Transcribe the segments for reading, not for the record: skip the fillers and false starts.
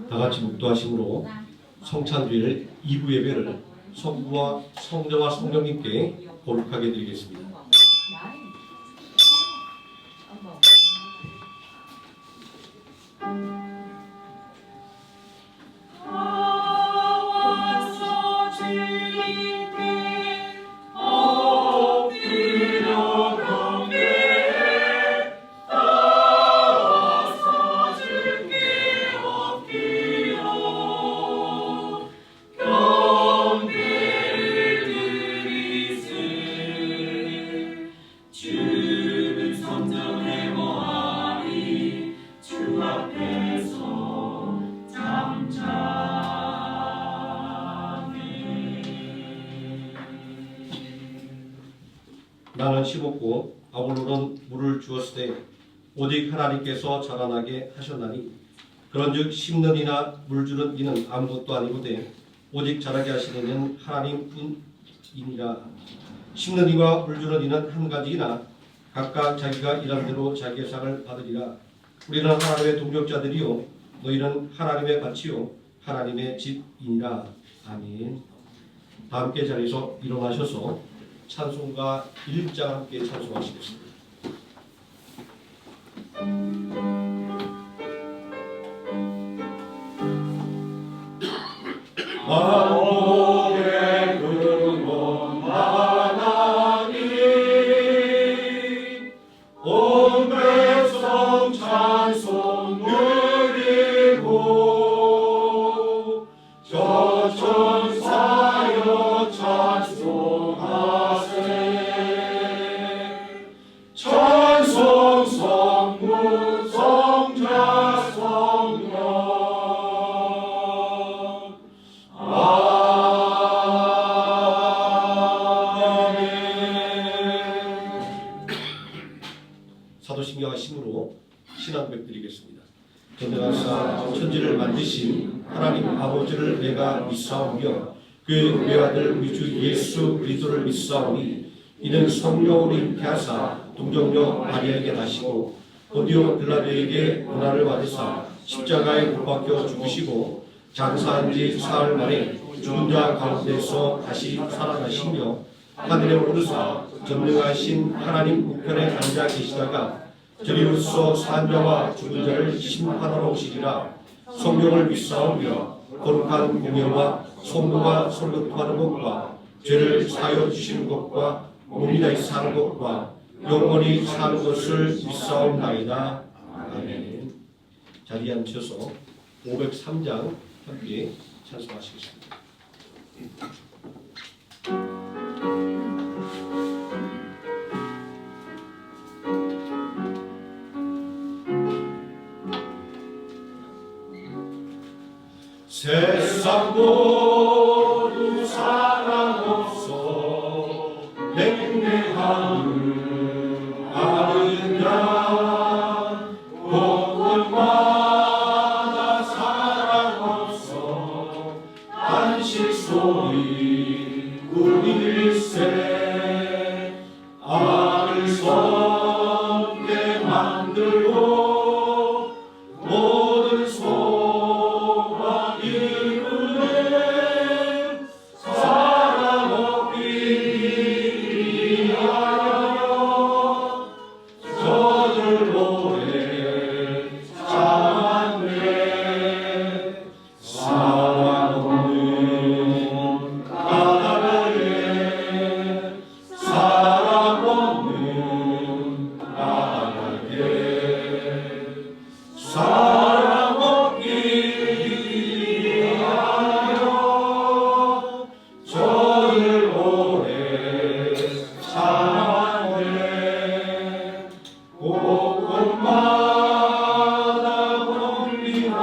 다 같이 묵도하심으로 성찬주일 2부 예배를 성부와 성자와 성령님께 거룩하게 드리겠습니다. 나는 심었고 아볼로는 물을 주었을 때 오직 하나님께서 자라나게 하셨나니 그런즉 심는 이나 물 주는 이는 아무것도 아니고되 오직 자라게 하시는 이는 하나님뿐이니라. 심는 이와 물 주는 이는 한 가지이나 각각 자기가 일한 대로 자기의 상을 받으리라. 우리는 하나님의 동역자들이요 너희는 하나님의 밭이요 하나님의 집이니라. 아멘. 다 함께 자리에서 일어나셔서 찬송가 1장 함께 찬송하시겠습니다. 만복의 근원 하나님 온 백성 찬송 드리고 저 천사여 찬송하세 찬송 성부 성자 성령 사도신경과 심으로 신앙 고백드리겠습니다. 전능하사 천지를 만드신 하나님 아버지를 내가 믿사오며 그 외아들 우리 주 예수 그리스도를 믿사오니 이는 성령으로 잉태하사 동정녀 마리아에게 나시고 본디오 빌라도에게 고난을 받으사 십자가에 못 박혀 죽으시고 장사한 지 사흘 만에 죽은 자 가운데서 다시 살아나시며 하늘에 오르사 전능하신 하나님 우편에 앉아 계시다가 저리로서 산 자와 죽은 자를 심판하러 오시리라. 성령을 믿사오며 거룩한 공예와 성부가 설교하는 것과 죄를 사하여 주시는 것과 몸이 다시 사는 것과 영원히 사는 것을 믿사옵나이다. 아멘. 자리에 앉으셔서 503장 함께 찬송하시겠습니다. 세상 모두 사랑 없어 냉랭함을 아느냐 곳곳마다 사랑 없어 안식 소리 울릴세 알을 섬게 만들고 모든 소망 이루네 사랑 없기 위하여 저들 노래 참았네 사랑 없는 나라에 사랑 없는 나라에 사랑 얻기 위하여 저를 오래 참았네 곳곳마다 공리나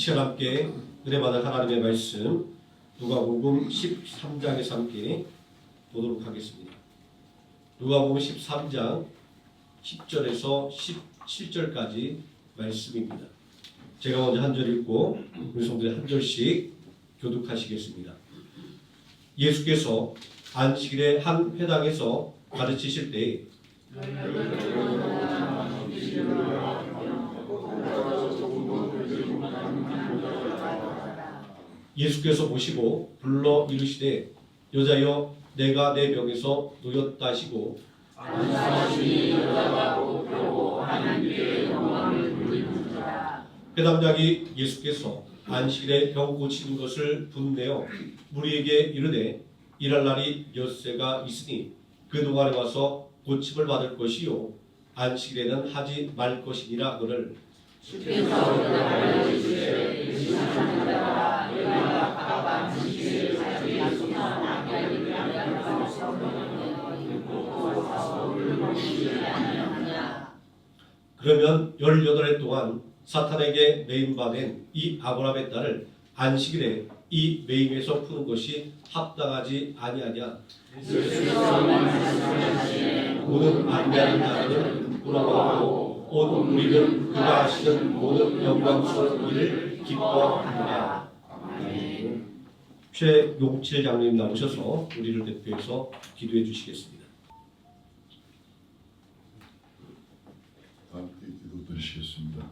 시간 함께 은혜 받을 하나님의 말씀 누가복음 13장에서 함께 보도록 하겠습니다. 누가복음 13장 10절에서 17절까지 말씀입니다. 제가 먼저 한 절 읽고 우리 성도들이 한 절씩 교독하시겠습니다. 예수께서 안식일에 한 회당에서 가르치실 때 예수께서 보시고 불러 이르시되 여자여 내가 내 병에서 놓였다 하시고 회당장이 예수께서 안식일에 병 고치는 것을 분내어 무리에게 이르되 일할 날이 엿새가 있으니 그 동안에 와서 고침을 받을 것이요 안식일에는 하지 말 것이니라 하거늘 그러면 18해 동안 사탄에게 매임받은 이 아브라함의 딸을 안식일에 이 매임에서 푸는 것이 합당하지 아니하냐. 모든 안내하는 자들은 부끄러워하고 온 우리는 그가 하시는 모든 영광스러운 일을 기뻐합니다. 최용칠 장로님 나오셔서 우리를 대표해서 기도해 주시겠습니다. 함께 기도 드리시겠습니다.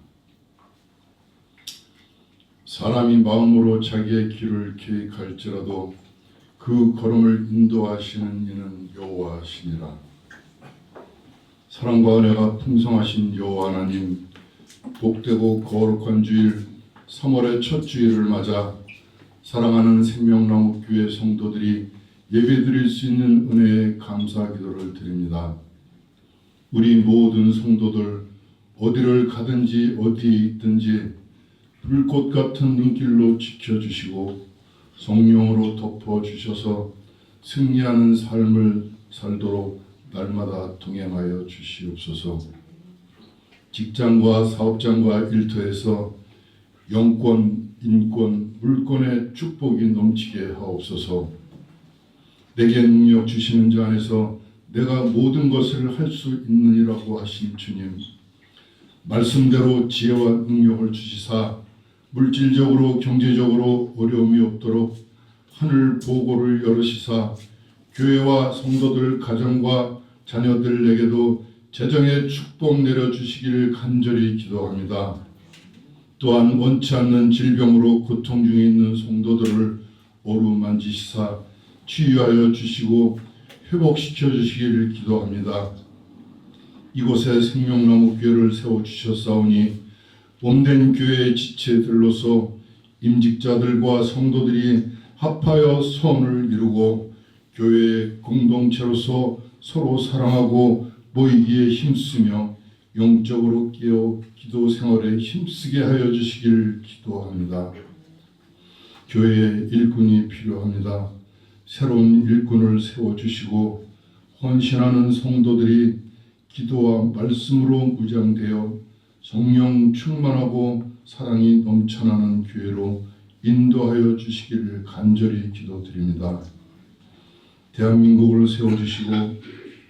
사람이 마음으로 자기의 길을 계획할지라도 그 걸음을 인도하시는 이는 여호와시니라. 사랑과 은혜가 풍성하신 여호와 하나님, 복되고 거룩한 주일 3월의 첫 주일을 맞아 사랑하는 생명나무 교회 성도들이 예배드릴 수 있는 은혜에 감사 기도를 드립니다. 우리 모든 성도들 어디를 가든지 어디에 있든지 불꽃 같은 눈길로 지켜주시고 성령으로 덮어주셔서 승리하는 삶을 살도록 날마다 동행하여 주시옵소서. 직장과 사업장과 일터에서 영권, 인권, 물권의 축복이 넘치게 하옵소서. 내게 능력 주시는 자 안에서 내가 모든 것을 할 수 있느니라고 하신 주님, 말씀대로 지혜와 능력을 주시사 물질적으로 경제적으로 어려움이 없도록 하늘 보고를 열으시사 교회와 성도들 가정과 자녀들에게도 재정의 축복 내려주시기를 간절히 기도합니다. 또한 원치 않는 질병으로 고통 중에 있는 성도들을 어루만지시사 치유하여 주시고 회복시켜 주시기를 기도합니다. 이곳에 생명나무 교회를 세워주셨사오니 몸된 교회의 지체들로서 임직자들과 성도들이 합하여 선을 이루고 교회의 공동체로서 서로 사랑하고 모이기에 힘쓰며 영적으로 깨어 기도 생활에 힘쓰게 하여 주시길 기도합니다. 교회에 일꾼이 필요합니다. 새로운 일꾼을 세워주시고 헌신하는 성도들이 기도와 말씀으로 무장되어 성령 충만하고 사랑이 넘쳐나는 교회로 인도하여 주시기를 간절히 기도드립니다. 대한민국을 세워주시고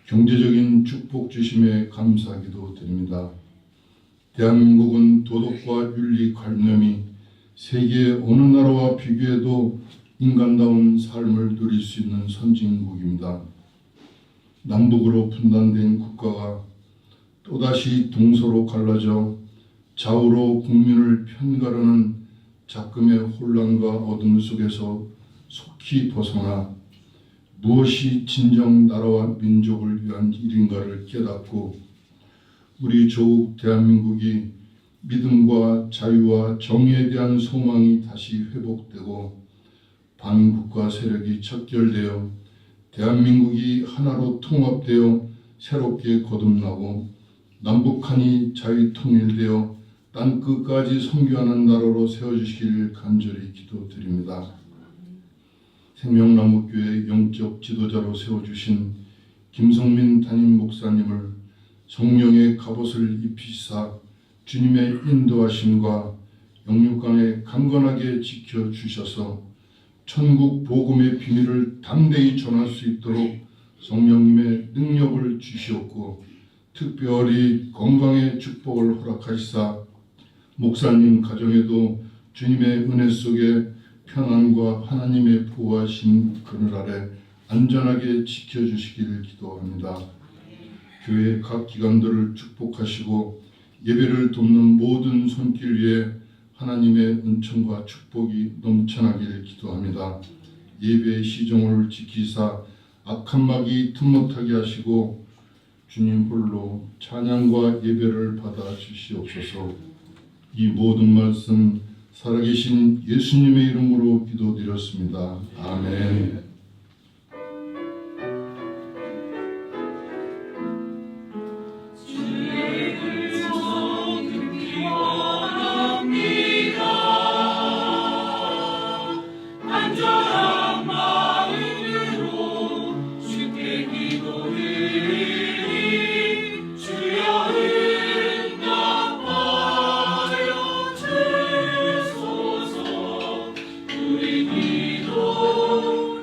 경제적인 축복 주심에 감사기도 드립니다. 대한민국은 도덕과 윤리관념이 세계 어느 나라와 비교해도 인간다운 삶을 누릴 수 있는 선진국입니다. 남북으로 분단된 국가가 또다시 동서로 갈라져 좌우로 국민을 편가르는 작금의 혼란과 어둠 속에서 속히 벗어나 무엇이 진정 나라와 민족을 위한 일인가를 깨닫고 우리 조국 대한민국이 믿음과 자유와 정의에 대한 소망이 다시 회복되고 반국가 세력이 척결되어 대한민국이 하나로 통합되어 새롭게 거듭나고 남북한이 자유통일되어 땅끝까지 선교하는 나라로 세워주시기를 간절히 기도드립니다. 생명나무교회 영적 지도자로 세워주신 김성민 담임 목사님을 성령의 갑옷을 입히사 주님의 인도하심과 영육간에 강건하게 지켜주셔서 천국 복음의 비밀을 담대히 전할 수 있도록 성령님의 능력을 주시옵고 특별히 건강의 축복을 허락하시사 목사님 가정에도 주님의 은혜 속에 평안과 하나님의 보호하신 그늘 아래 안전하게 지켜주시기를 기도합니다. 교회 각 기관들을 축복하시고 예배를 돕는 모든 손길 위에 하나님의 은총과 축복이 넘쳐나기를 기도합니다. 예배의 시종을 지키사 악한 막이 틈못하게 하시고 주님 홀로 찬양과 예배를 받아 주시옵소서. 이 모든 말씀 살아계신 예수님의 이름으로 기도드렸습니다. 아멘. 우리 기도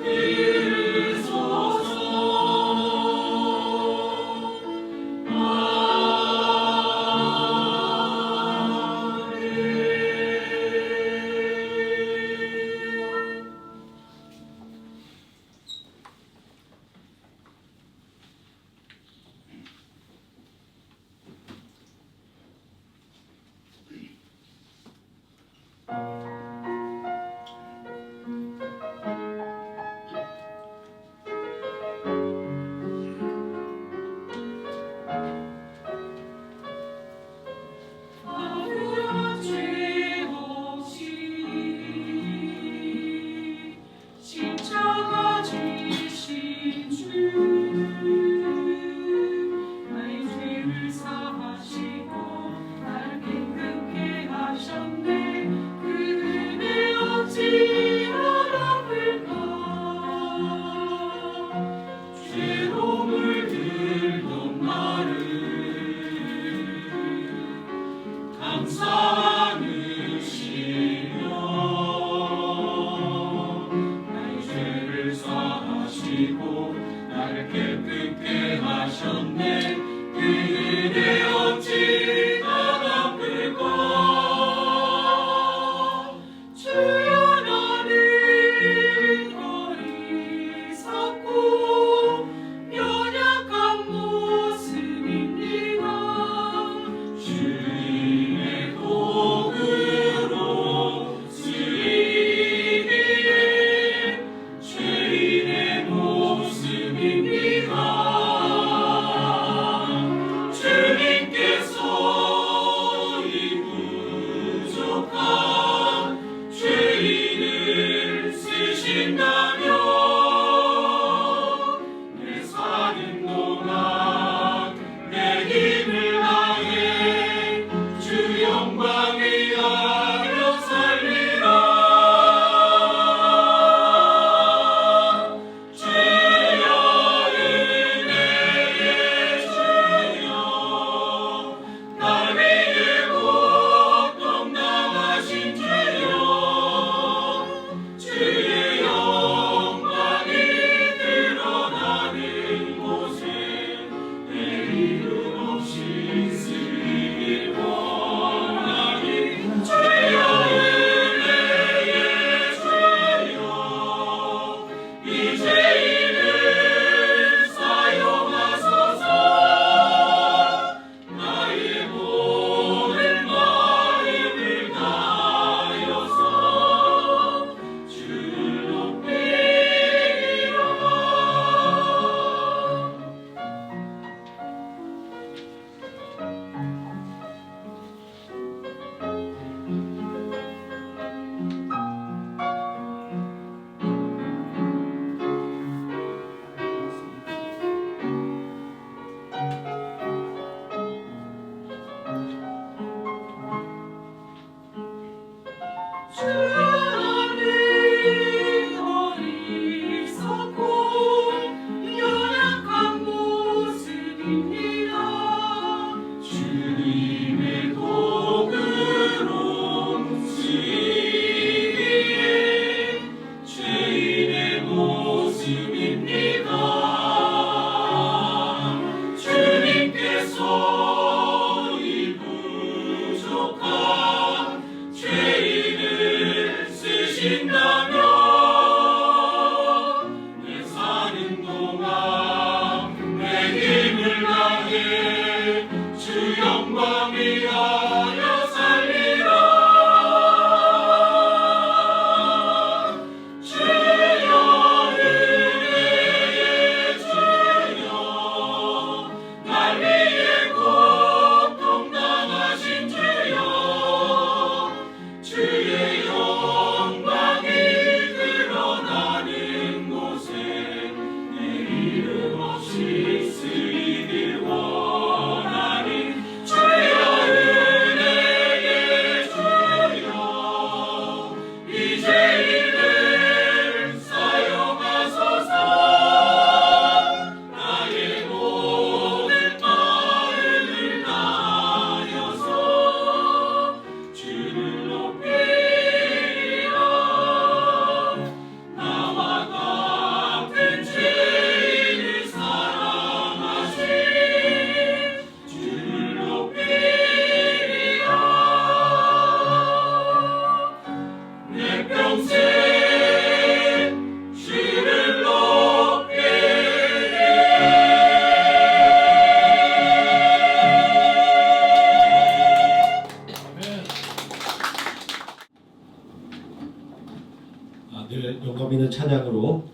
영감 있는 찬양으로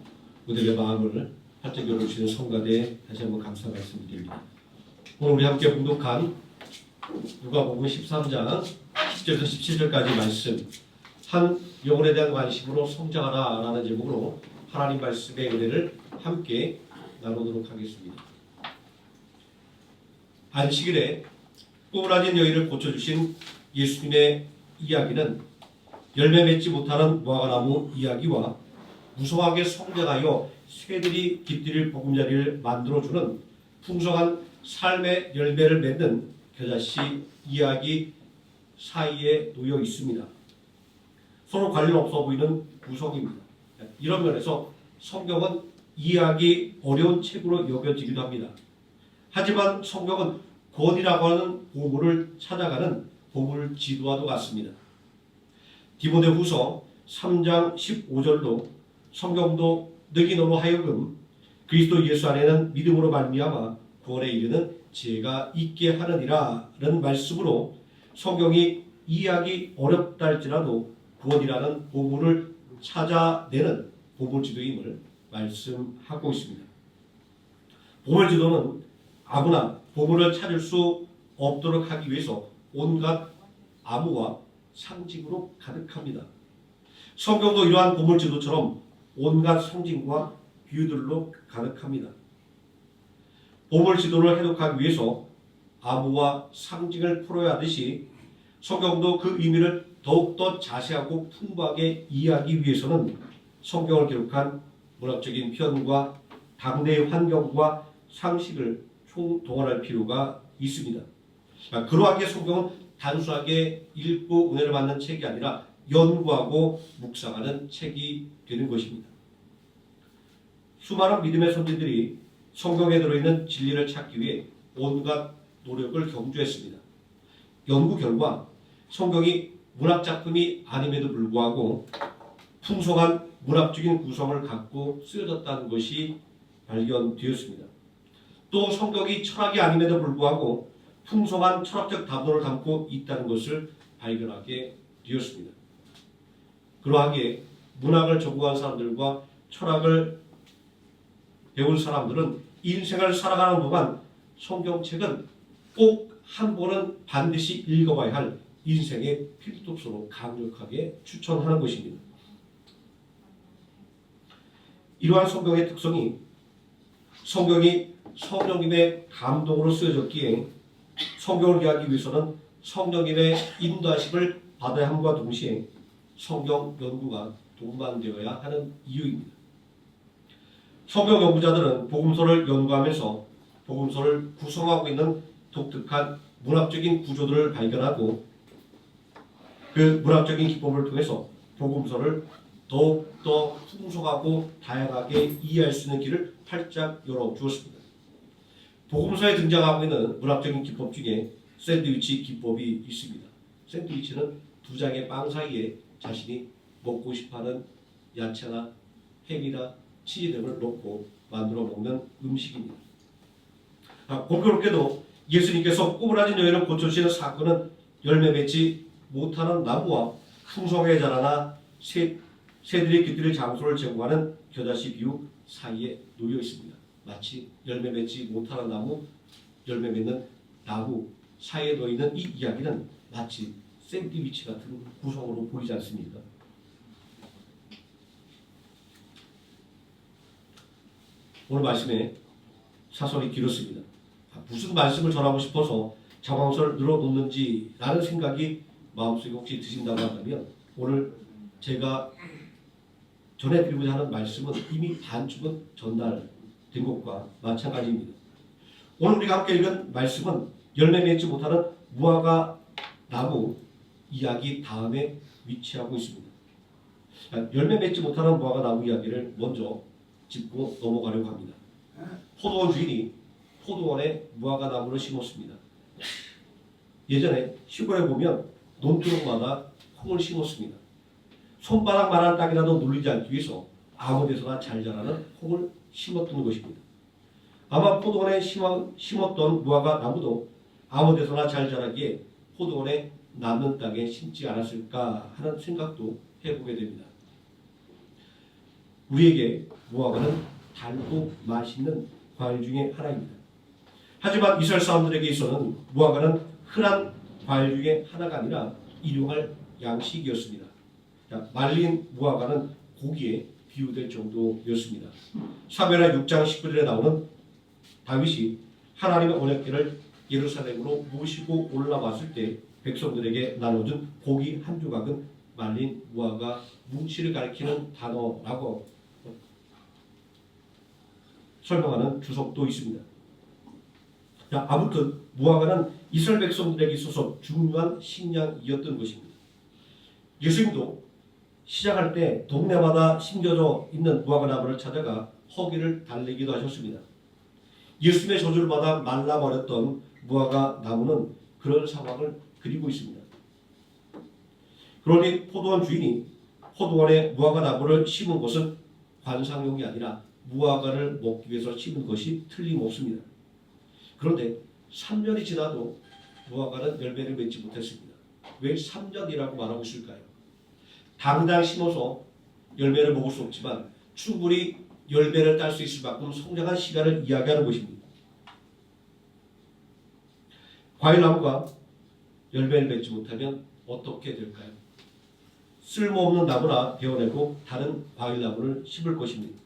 우리의 마음을 활짝 열어주시는 성가대 다시 한번 감사 말씀드립니다. 오늘 우리 함께 봉독한 누가복음 13장 10절에서 17절까지 말씀, 한 영혼에 대한 관심으로 성장하라 라는 제목으로 하나님 말씀의 은혜를 함께 나누도록 하겠습니다. 안식일에 꼬부라진 여인을 고쳐주신 예수님의 이야기는 열매 맺지 못하는 무화과나무 이야기와 무성하게 성장하여 새들이 깃들일 보금자리를 만들어주는 풍성한 삶의 열매를 맺는 겨자씨 이야기 사이에 놓여 있습니다. 서로 관련 없어 보이는 구성입니다. 이런 면에서 성경은 이해하기 어려운 책으로 여겨지기도 합니다. 하지만 성경은 god이라고 하는 보물을 찾아가는 보물 지도와도 같습니다. 디모데후서 3장 15절로 성경도 너희로 하여금 그리스도 예수 안에는 믿음으로 말미암아 구원에 이르는 지혜가 있게 하느니라는 말씀으로 성경이 이해하기 어렵다 할지라도 구원이라는 보물을 찾아내는 보물지도임을 말씀하고 있습니다. 보물지도는 아무나 보물을 찾을 수 없도록 하기 위해서 온갖 암호와 상징으로 가득합니다. 성경도 이러한 보물지도처럼 온갖 상징과 비유들로 가득합니다. 보물지도를 해독하기 위해서 암호와 상징을 풀어야 하듯이 성경도 그 의미를 더욱더 자세하고 풍부하게 이해하기 위해서는 성경을 기록한 문학적인 표현과 당대의 환경과 상식을 총동원할 필요가 있습니다. 그러하기에 성경은 단순하게 읽고 은혜를 받는 책이 아니라 연구하고 묵상하는 책이 되는 것입니다. 수많은 믿음의 선지들이 성경에 들어있는 진리를 찾기 위해 온갖 노력을 경주했습니다. 연구 결과 성경이 문학작품이 아님에도 불구하고 풍성한 문학적인 구성을 갖고 쓰여졌다는 것이 발견되었습니다. 또 성경이 철학이 아님에도 불구하고 풍성한 철학적 담론을 담고 있다는 것을 발견하게 되었습니다. 그러하기에 문학을 전공한 사람들과 철학을 배운 사람들은 인생을 살아가는 동안 성경책은 꼭 한 번은 반드시 읽어봐야 할 인생의 필독서로 강력하게 추천하는 것입니다. 이러한 성경의 특성이 성경이 성령님의 감동으로 쓰여졌기에 성경을 이해하기 위해서는 성령님의 인도하심을 받아야 함과 동시에 성경 연구가 동반되어야 하는 이유입니다. 성경 연구자들은 복음서를 연구하면서 복음서를 구성하고 있는 독특한 문학적인 구조들을 발견하고 그 문학적인 기법을 통해서 복음서를 더욱더 풍성하고 다양하게 이해할 수 있는 길을 활짝 열어주었습니다. 복음서에 등장하고 있는 문학적인 기법 중에 샌드위치 기법이 있습니다. 샌드위치는 두 장의 빵 사이에 자신이 먹고 싶어하는 야채나 햄이나 치즈 등을 넣고 만들어 먹는 음식입니다. 공교롭게도 예수님께서 꼬부라진 여인을 고쳐주시는 사건은 열매 맺지 못하는 나무와 풍성하게 자라나 새들이 깃들일 장소를 제공하는 겨자씨 비유 사이에 놓여 있습니다. 마치 열매 맺지 못하는 나무, 열매 맺는 나무 사이에 놓여 있는 이 이야기는 마치 샌드위치 같은 구성으로 보이지 않습니까? 오늘 말씀에 사설이 길었습니다. 무슨 말씀을 전하고 싶어서 자방서를 늘어놓는지 라는 생각이 마음속에 혹시 드신다고 한다면 오늘 제가 전해드리고자 하는 말씀은 이미 반쯤은 전달된 것과 마찬가지입니다. 오늘 우리가 함께 읽은 말씀은 열매 맺지 못하는 무화과 나무 이야기 다음에 위치하고 있습니다. 열매 맺지 못하는 무화과 나무 이야기를 먼저 짚고 넘어가려고 합니다. 포도원 주인이 포도원에 무화과 나무를 심었습니다. 예전에 시골에 보면 논두렁마다 콩을 심었습니다. 손바닥만한 땅이라도 눌리지 않기 위해서 아무 데서나 잘 자라는 콩을 심었던 것입니다. 아마 포도원에 심었던 무화과 나무도 아무 데서나 잘 자라기에 포도원에 남는 땅에 심지 않았을까 하는 생각도 해보게 됩니다. 우리에게 무화과는 달고 맛있는 과일 중에 하나입니다. 하지만 이스라엘 사람들에게 있어서는 무화과는 흔한 과일 중에 하나가 아니라 일용할 양식이었습니다. 말린 무화과는 고기에 비유될 정도였습니다. 사무엘하 6장 19절에 나오는 다윗이 하나님의 언약궤를 예루살렘으로 모시고 올라왔을 때 백성들에게 나눠준 고기 한 조각은 말린 무화과 뭉치를 가리키는 단어라고 설명하는 주석도 있습니다. 아무튼 무화과는 이스라엘 백성들에게 있어서 중요한 식량이었던 것입니다. 예수님도 시작할 때 동네마다 심겨져 있는 무화과 나무를 찾아가 허기를 달래기도 하셨습니다. 예수님의 저주를 받아 말라버렸던 무화과 나무는 그런 상황을 그리고 있습니다. 그러니 포도원 주인이 포도원에 무화과 나무를 심은 것은 관상용이 아니라 무화과를 먹기 위해서 심은 것이 틀림없습니다. 그런데 3년이 지나도 무화과는 열매를 맺지 못했습니다. 왜 3년이라고 말하고 있을까요? 당장 심어서 열매를 먹을 수 없지만 충분히 열매를 딸 수 있을 만큼 성장한 시간을 이야기하는 것입니다. 과일나무가 열매를 맺지 못하면 어떻게 될까요? 쓸모없는 나무나 베어내고 다른 과일나무를 심을 것입니다.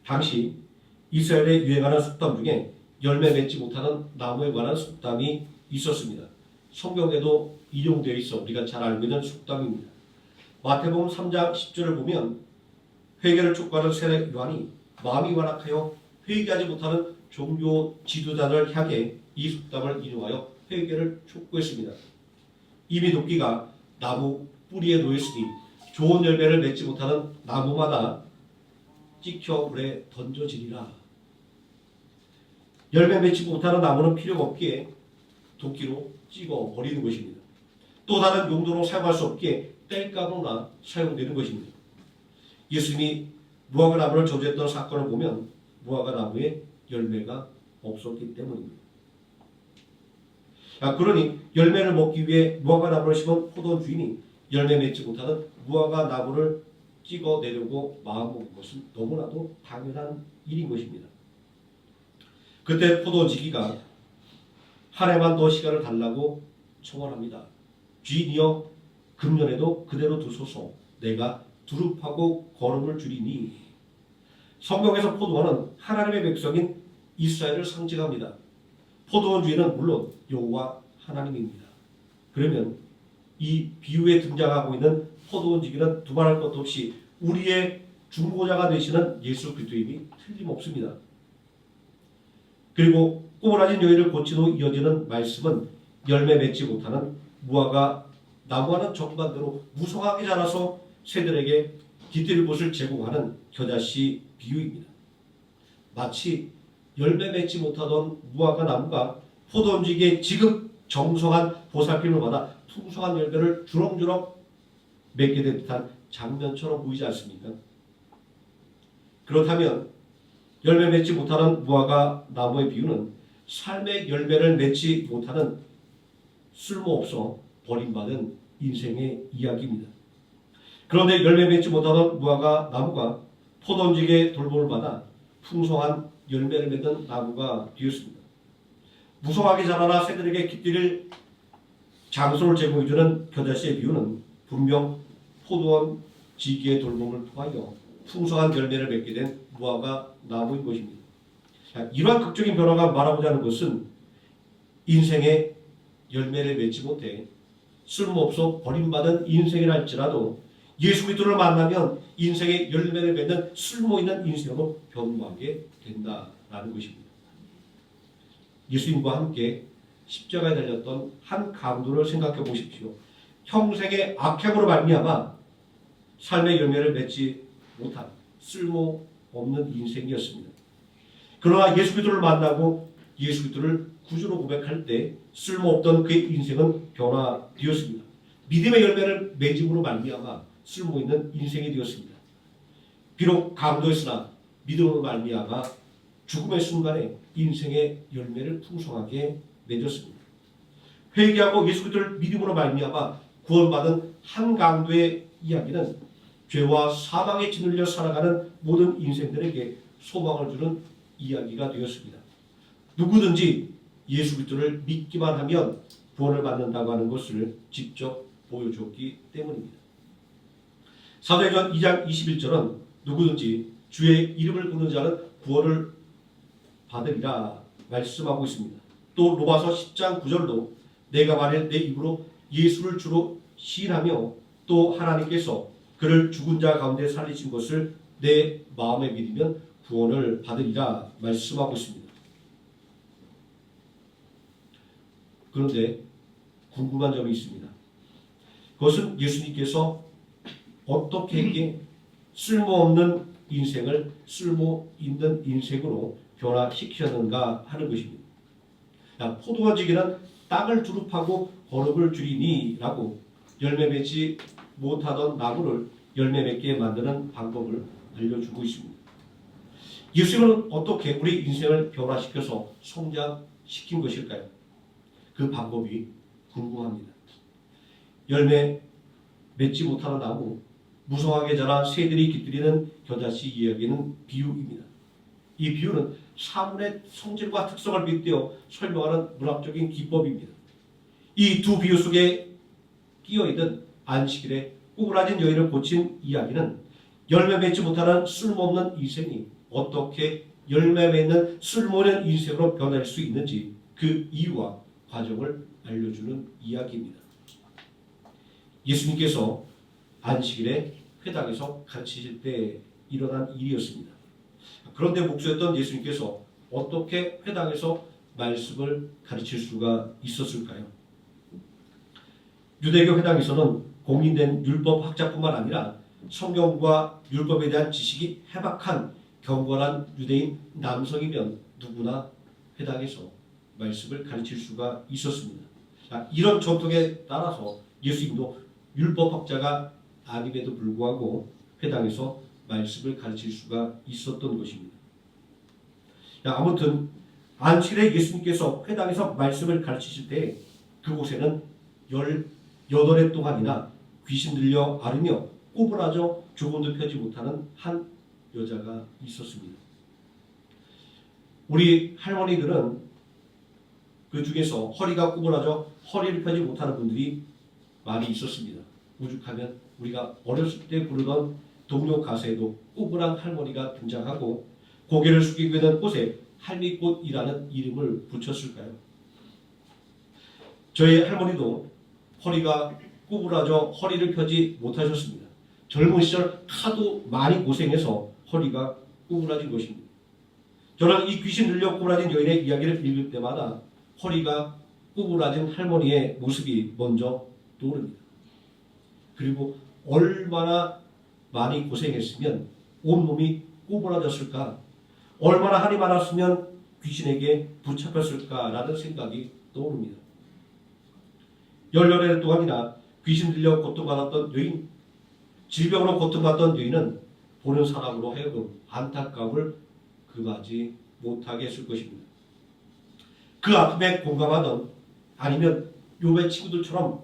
당시 이스라엘에 유행하는 속담 중에 열매 맺지 못하는 나무에 관한 속담이 있었습니다. 성경에도 인용되어 있어 우리가 잘 알고 있는 속담입니다. 마태복음 3장 10절을 보면 회개를 촉구하는 세례 요한이 마음이 완악하여 회개하지 못하는 종교 지도자를 향해 이 속담을 인용하여 회개를 촉구했습니다. 이미 도끼가 나무 뿌리에 놓였으니 좋은 열매를 맺지 못하는 나무마다 찍혀 물에 던져지리라. 열매 맺지 못하는 나무는 필요가 없기에 도끼로 찍어 버리는 것입니다. 또 다른 용도로 사용할 수 없기에 땔감으로나 사용되는 것입니다. 예수님이 무화과 나무를 저주했던 사건을 보면 무화과 나무에 열매가 없었기 때문입니다. 그러니 열매를 먹기 위해 무화과 나무를 심은 포도원 주인이 열매 맺지 못하는 무화과 나무를 찍어내려고 마음먹은 것은 너무나도 당연한 일인 것입니다. 그때 포도원 지기가 한 해만 더 시간을 달라고 청원합니다. 주인이여 금년에도 그대로 두소서. 내가 두릅하고 거름을 줄이니. 성경에서 포도원은 하나님의 백성인 이스라엘을 상징합니다. 포도원 주인은 물론 여호와 하나님입니다. 그러면 이 비유에 등장하고 있는 포도원 지기는 두말할 것도 없이 우리의 중보자가 되시는 예수 그리스도임이 틀림없습니다. 그리고 꼬부라진 여인을 고친 후 이어지는 말씀은 열매 맺지 못하는 무화과 나무와는 정반대로 무성하게 자라서 새들에게 깃들 곳을 제공하는 겨자씨 비유입니다. 마치 열매 맺지 못하던 무화과 나무가 포도원지기의 지극 정성한 보살핌을 받아 풍성한 열매를 주렁주렁 맺게 된 듯한 장면처럼 보이지 않습니까? 그렇다면 열매 맺지 못하는 무화과 나무의 비유는 삶의 열매를 맺지 못하는 쓸모없어 버림받은 인생의 이야기입니다. 그런데 열매 맺지 못하는 무화과 나무가 포도원지기의 돌봄을 받아 풍성한 열매를 맺는 나무가 되었습니다. 무성하게 자라나 새들에게 깃들일 장소를 제공해주는 겨자씨의 비유는 분명 포도원 지기의 돌봄을 통하여 풍성한 열매를 맺게 된 무화과 나무인 것입니다. 이러한 극적인 변화가 말하고자 하는 것은 인생의 열매를 맺지 못해 쓸모없어 버림받은 인생이라 할지라도 예수 그리스도를 만나면 인생의 열매를 맺는 쓸모있는 인생으로 변모하게 된다라는 것입니다. 예수님과 함께 십자가에 달렸던 한 강도를 생각해 보십시오. 형생의 악행으로 말미암아 삶의 열매를 맺지 못한 쓸모없는 인생이었습니다. 그러나 예수 그리스도를 만나고 예수 그리스도를 구주로 고백할 때 쓸모없던 그의 인생은 변화되었습니다. 믿음의 열매를 맺음으로 말미암아 쓸모있는 인생이 되었습니다. 비록 강도였으나 믿음으로 말미암아 죽음의 순간에 인생의 열매를 풍성하게 맺었습니다. 회개하고 예수 그리스도를 믿음으로 말미암아 구원받은 한 강도의 이야기는 죄와 사망에 짓눌려 살아가는 모든 인생들에게 소망을 주는 이야기가 되었습니다. 누구든지 예수 그리스도를 믿기만 하면 구원을 받는다고 하는 것을 직접 보여줬기 때문입니다. 사도행전 2장 21절은 누구든지 주의 이름을 부르는 자는 구원을 받으리라 말씀하고 있습니다. 또 로마서 10장 9절도 내가 만일 내 입으로 예수를 주로 시인하며 또 하나님께서 그를 죽은 자 가운데 살리신 것을 내 마음에 믿으면 구원을 받으리라 말씀하고 있습니다. 그런데 궁금한 점이 있습니다. 그것은 예수님께서 어떻게 쓸모없는 인생을 쓸모 있는 인생으로 변화시켰는가 하는 것입니다. 포도원지기는 땅을 두릅하고 거름을 줄이니 라고 열매 맺지 못하던 나무를 열매 맺게 만드는 방법을 알려주고 있습니다. 예수님은 어떻게 우리 인생을 변화시켜서 성장시킨 것일까요? 그 방법이 궁금합니다. 열매 맺지 못하는 나무, 무성하게 자란 새들이 깃들이는 겨자씨 이야기는 비유입니다. 이 비유는 사물의 성질과 특성을 빗대어 설명하는 문학적인 기법입니다. 이 두 비유 속에 끼어있는 안식일에 꼬부라진 여인을 고친 이야기는 열매 맺지 못하는 쓸모없는 인생이 어떻게 열매 맺는 쓸모있는 인생으로 변할 수 있는지 그 이유와 과정을 알려주는 이야기입니다. 예수님께서 안식일에 회당에서 가르치실 때 일어난 일이었습니다. 그런데 목수였던 예수님께서 어떻게 회당에서 말씀을 가르칠 수가 있었을까요? 유대교 회당에서는 공인된 율법 학자뿐만 아니라 성경과 율법에 대한 지식이 해박한 경건한 유대인 남성이면 누구나 회당에서 말씀을 가르칠 수가 있었습니다. 이런 전통에 따라서 예수님도 율법학자가 아님에도 불구하고 회당에서 말씀을 가르칠 수가 있었던 것입니다. 아무튼 안식일에 예수님께서 회당에서 말씀을 가르치실 때 그곳에는 18해 동안이나 귀신 들려 앓으며 꼬부라져 조금도 펴지 못하는 한 여자가 있었습니다. 우리 할머니들은 그 중에서 허리가 꼬부라져 허리를 펴지 못하는 분들이 많이 있었습니다. 오죽하면 우리가 어렸을 때 부르던 동요 가사에도 꼬부랑 할머니가 등장하고 고개를 숙이고 있는 꽃에 할미꽃이라는 이름을 붙였을까요? 저희 할머니도 허리가 꼬부라져 허리를 펴지 못하셨습니다. 젊은 시절 하도 많이 고생해서 허리가 꼬부라진 것입니다. 저는 이 귀신 들려 꼬부라진 여인의 이야기를 읽을 때마다 허리가 꼬부라진 할머니의 모습이 먼저 떠오릅니다. 그리고 얼마나 많이 고생했으면 온몸이 꼬부라졌을까, 얼마나 한이 많았으면 귀신에게 붙잡혔을까라는 생각이 떠오릅니다. 18해 동안이나 귀신 들려 고통받았던 여인, 질병으로 고통받던 여인은 보는 사람으로 하여금 안타까움을 금하지 못하게 했을 것입니다. 그 아픔에 공감하던, 아니면 욥의 친구들처럼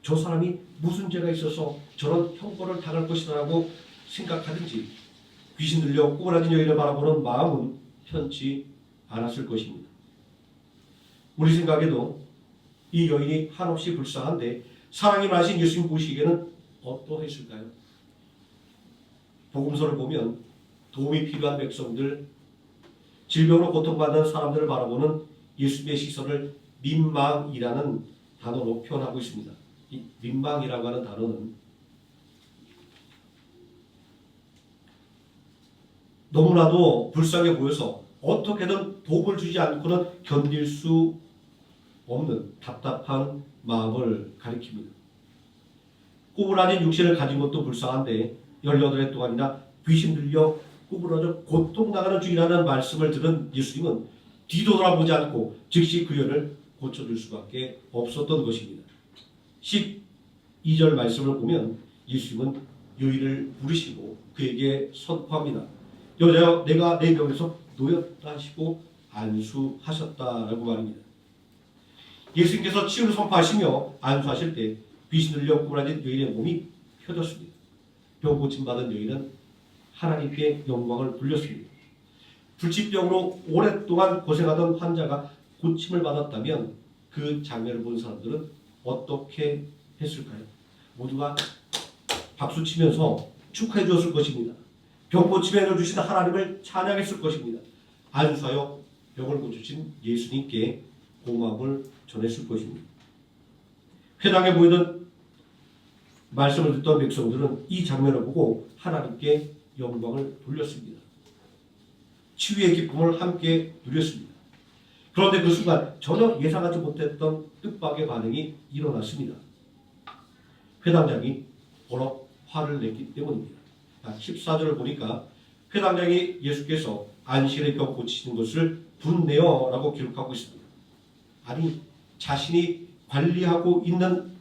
저 사람이 무슨 죄가 있어서 저런 형벌을 당할 것이라고 생각하든지 귀신 들려 꼬부라진 여인을 바라보는 마음은 편치 않았을 것입니다. 우리 생각에도 이 여인이 한없이 불쌍한데 사랑이 많으신 예수님 보시기에는 어떠했을까요? 복음서를 보면 도움이 필요한 백성들, 질병으로 고통받는 사람들을 바라보는 예수님의 시선을 민망이라는 단어로 표현하고 있습니다. 이 민망이라고 하는 단어는 너무나도 불쌍해 보여서 어떻게든 도움을 주지 않고는 견딜 수 없는 답답한 마음을 가리킵니다. 꼬부라진 육신을 가진 것도 불쌍한데 18해 동안이나 귀신 들려 꼬부라져 고통당하는 중이라는 말씀을 들은 예수님은 뒤돌아보지 않고 즉시 그 여인을 고쳐줄 수밖에 없었던 것입니다. 12절 말씀을 보면 예수님은 여인을 부르시고 그에게 선포합니다. 여자여, 내가 내 병에서 놓였다 하시고 안수하셨다라고 말합니다. 예수님께서 치유를 선포하시며 안수하실 때 귀신 들려 구부러진 여인의 몸이 펴졌습니다. 병 고침받은 여인은 하나님께 영광을 돌렸습니다. 불치병으로 오랫동안 고생하던 환자가 고침을 받았다면 그 장면을 본 사람들은 어떻게 했을까요? 모두가 박수치면서 축하해 주었을 것입니다. 병 고침해 주신 하나님을 찬양했을 것입니다. 안수하여 병을 고치신 예수님께 고마움을 전했을 것입니다. 회당에 모이던 말씀을 듣던 백성들은 이 장면을 보고 하나님께 영광을 돌렸습니다. 치유의 기쁨을 함께 누렸습니다. 그런데 그 순간 전혀 예상하지 못했던 뜻밖의 반응이 일어났습니다. 회당장이 버럭 화를 냈기 때문입니다. 14절을 보니까 회당장이 예수께서 안식일에 병 고치시는 것을 분내어 라고 기록하고 있습니다. 아니, 자신이 관리하고 있는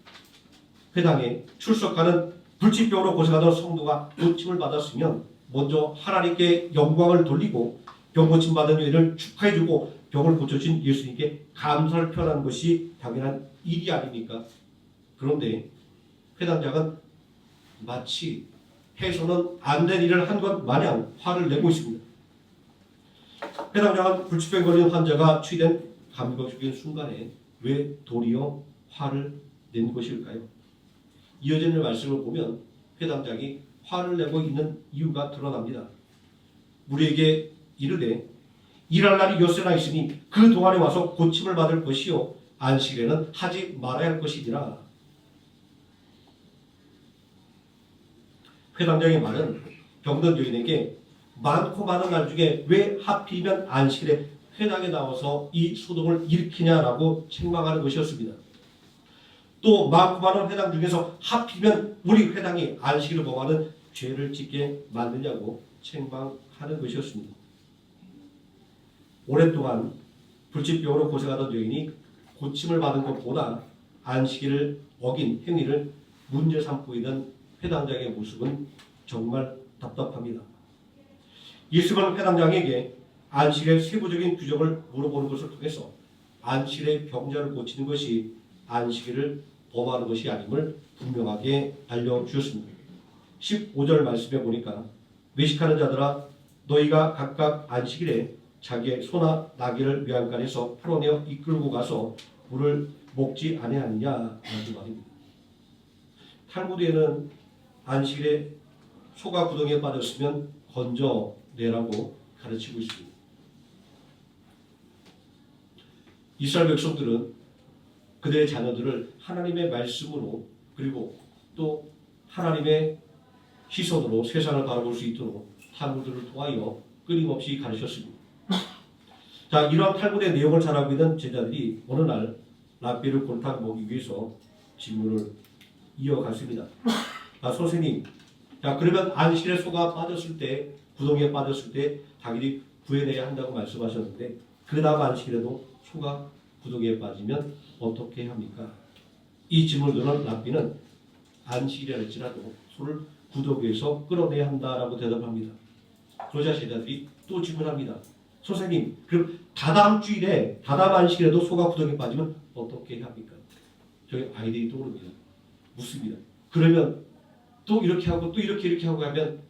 회당에 출석하는 불치병으로 고생하던 성도가 고침을 받았으면 먼저 하나님께 영광을 돌리고 병 고침 받은 여인을 축하해주고 병을 고쳐주신 예수님께 감사를 표하는 것이 당연한 일이 아닙니까? 그런데 회당장은 마치 해서는 안 된 일을 한 것 마냥 화를 내고 있습니다. 회당장은 불치병에 걸린 환자가 취된 감격적인 순간에 왜 도리어 화를 낸 것일까요? 이어지는 말씀을 보면 회당장이 화를 내고 있는 이유가 드러납니다. 우리에게 이르되 일할 날이 엿새나 있으니 그 동안에 와서 고침을 받을 것이요 안식일에는 하지 말아야 할 것이니라. 회당장의 말은 병든 여인에게 많고 많은 날 중에 왜 하필이면 안식일에 회당에 나와서 이 소동을 일으키냐라고 책망하는 것이었습니다. 또 많고 많은 회당 중에서 하필이면 우리 회당이 안식일을 범하는 죄를 짓게 만드냐고 책망하는 것이었습니다. 오랫동안 불치병으로 고생하던 여인이 고침을 받은 것보다 안식일을 어긴 행위를 문제 삼고 있는 회당장의 모습은 정말 답답합니다. 예수는 회당장에게 안식일의 세부적인 규정을 물어보는 것을 통해서 안식일의 병자를 고치는 것이 안식일을 범하는 것이 아님을 분명하게 알려주셨습니다. 15절 말씀에 보니까 외식하는 자들아 너희가 각각 안식일에 자기의 소나 나귀를 외양간에서 풀어내어 이끌고 가서 물을 먹지 아니하느냐라는 말입니다. 탈무드에는 안식일에 소가 구덩이에 빠졌으면 건져내라고 가르치고 있습니다. 이스라엘 백성들은 그들의 자녀들을 하나님의 말씀으로 그리고 또 하나님의 시선으로 세상을 바라볼 수 있도록 탈무드를 통하여 끊임없이 가르쳤습니다. 자, 이러한 탈무드의 내용을 잘 알고 있는 제자들이 어느 날 랍비를 골탕 먹이기 위해서 질문을 이어갔습니다. 선생님, 자 그러면 안식일에 소가 빠졌을 때 구덩이에 빠졌을 때 당연히 구해내야 한다고 말씀하셨는데 그 다음 안식일에도 소가 구덩이에 빠지면 어떻게 합니까? 이 질문을 들은 랍비는 안식일이라 할지라도 소를 구덩이에서 끌어내야 한다라고 대답합니다. 그러자 제자들이 또 질문합니다. 선생님, 그럼 다다음 주일에 다다음 안식일에도 소가 구덩이에 빠지면 어떻게 합니까? 저희 아이들이 떠오릅니다. 묻습니다. 그러면 또 이렇게 하고 또 이렇게 하고 하면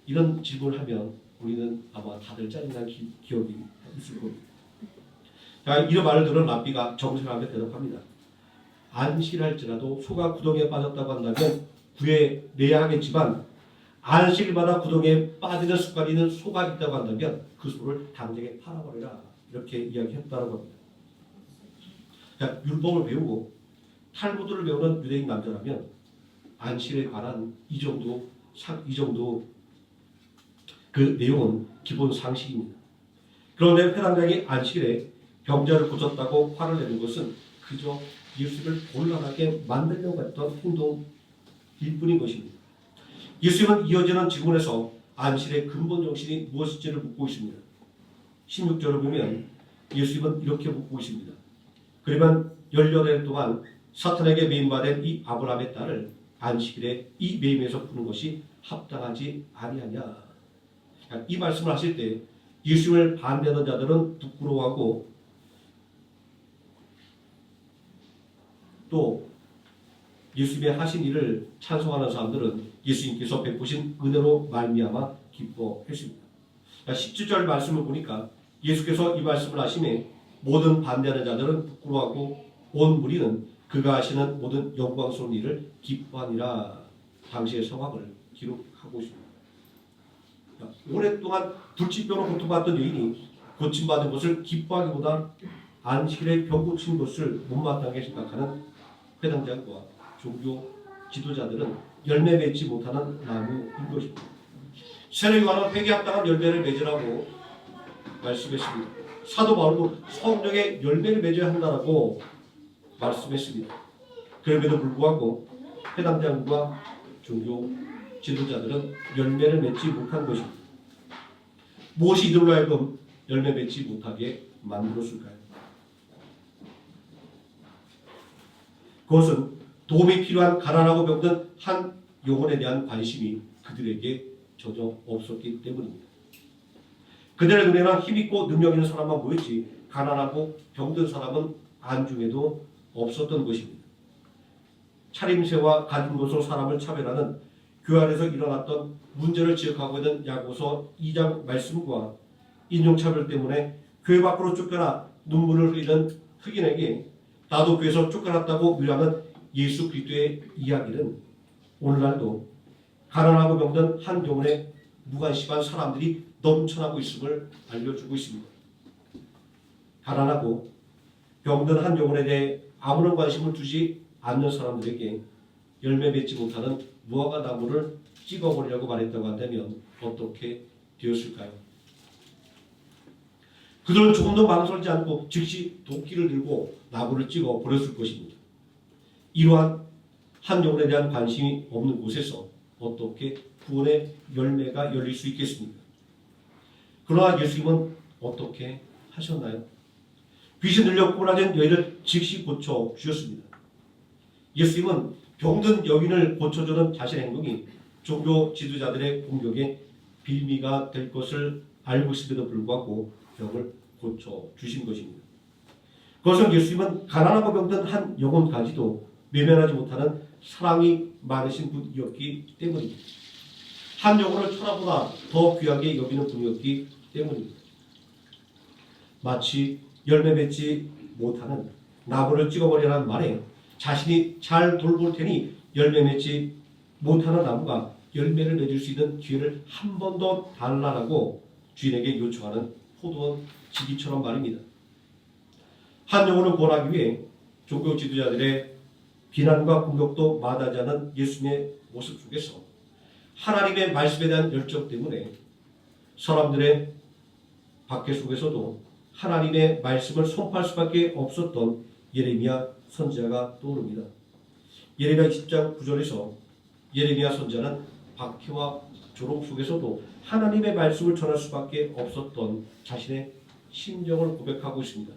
이런 질문을 하면 우리는 아마 다들 짜증난 기억이 있을 겁니다. 자, 이런 말을 들은 랍비가 정색하며 대답합니다. 안식일할지라도 소가 구덩이에 빠졌다고 한다면 구해내야 하겠지만 안식일마다 구덩이에 빠지는 습관이 있는 소가 있다고 한다면 그 소를 당장에 팔아버려라 이렇게 이야기했다고 합니다. 자, 율법을 배우고 탈무드를 배우는 유대인 남자라면 안식일에 관한 이 정도 그 내용은 기본 상식입니다. 그런데 회당장이 안식일에 병자를 고쳤다고 화를 내는 것은 그저 예수를 곤란하게 만들려고 했던 행동일 뿐인 것입니다. 예수님은 이어지는 질문에서 안식일의 근본 정신이 무엇일지를 묻고 있습니다. 16절을 보면 예수님은 이렇게 묻고 있습니다. 그러면 18일 동안 사탄에게 매임받은 이 아브라함의 딸을 안식일에 이 매임에서 푸는 것이 합당하지 아니하냐. 이 말씀을 하실 때 예수님을 반대하는 자들은 부끄러워하고 또 예수님의 하신 일을 찬송하는 사람들은 예수님께서 베푸신 은혜로 말미암아 기뻐했습니다. 17절 말씀을 보니까 예수께서 이 말씀을 하심에 모든 반대하는 자들은 부끄러워하고 온 무리는 그가 하시는 모든 영광스러운 일을 기뻐하니라. 당시의 상황을 기록하고 있습니다. 오랫동안 불치병으로 고통받던 여인이 고침받은 것을 기뻐하기보다 안식일에 병 고친 것을 못마땅하게 생각하는 회당장과 종교 지도자들은 열매 맺지 못하는 나무인 것입니다. 세례요한은 회개합당한 열매를 맺으라고 말씀했습니다. 사도 바울도 성령의 열매를 맺어야 한다고 말씀했습니다. 그럼에도 불구하고 회당장과 종교 지도자들은 열매를 맺지 못한 것입니다. 무엇이 이들로 하여금 열매 맺지 못하게 만들었을까요? 그것은 도움이 필요한 가난하고 병든 한 영혼에 대한 관심이 그들에게 전혀 없었기 때문입니다. 그들의 눈에는 힘있고 능력 있는 사람만 보였지 가난하고 병든 사람은 안중에도 없었던 것입니다. 차림새와 가진 것으로 사람을 차별하는 교회 안에서 일어났던 문제를 지적하고 있는 야고보서 2장 말씀과 인종차별 때문에 교회 밖으로 쫓겨나 눈물을 흘리는 흑인에게 나도 교회에서 쫓겨났다고 위로하는 예수 그리스도의 이야기는 오늘날도 가난하고 병든 한 영혼에 무관심한 사람들이 넘쳐나고 있음을 알려주고 있습니다. 가난하고 병든 한 영혼에 대해 아무런 관심을 두지 않는 사람들에게 열매 맺지 못하는 무화과 나무를 찍어버리려고 말했다고 한다면 어떻게 되었을까요? 그들은 조금 더 망설이지 않고 즉시 도끼를 들고 나무를 찍어 버렸을 것입니다. 이러한 한 영혼에 대한 관심이 없는 곳에서 어떻게 구원의 열매가 열릴 수 있겠습니까? 그러나 예수님은 어떻게 하셨나요? 귀신 들려 꼬라진 여인을 즉시 고쳐 주셨습니다. 예수님은 병든 여인을 고쳐주는 자신의 행동이 종교 지도자들의 공격에 빌미가 될 것을 알고 있음에도 불구하고 병을 고쳐 주신 것입니다. 그것은 예수님은 가난하고 병든 한 영혼까지도 외면하지 못하는 사랑이 많으신 분이었기 때문입니다. 한 영혼을 천하보다 더 귀하게 여기는 분이었기 때문입니다. 마치 열매 맺지 못하는 나무를 찍어버리라는 말에 자신이 잘 돌볼 테니 열매 맺지 못하는 나무가 열매를 맺을 수 있는 기회를 한 번 더 달라라고 주인에게 요청하는 포도원 지기처럼 말입니다. 한 영혼을 구원하기 위해 종교 지도자들의 비난과 공격도 마다하지 않은 예수님의 모습 속에서 하나님의 말씀에 대한 열정 때문에 사람들의 박해 속에서도 하나님의 말씀을 선포할 수밖에 없었던 예레미야 선지자가 떠오릅니다. 예레미야 20장 9절에서 예레미야 선지자는 박해와 조롱 속에서도 하나님의 말씀을 전할 수밖에 없었던 자신의 심정을 고백하고 있습니다.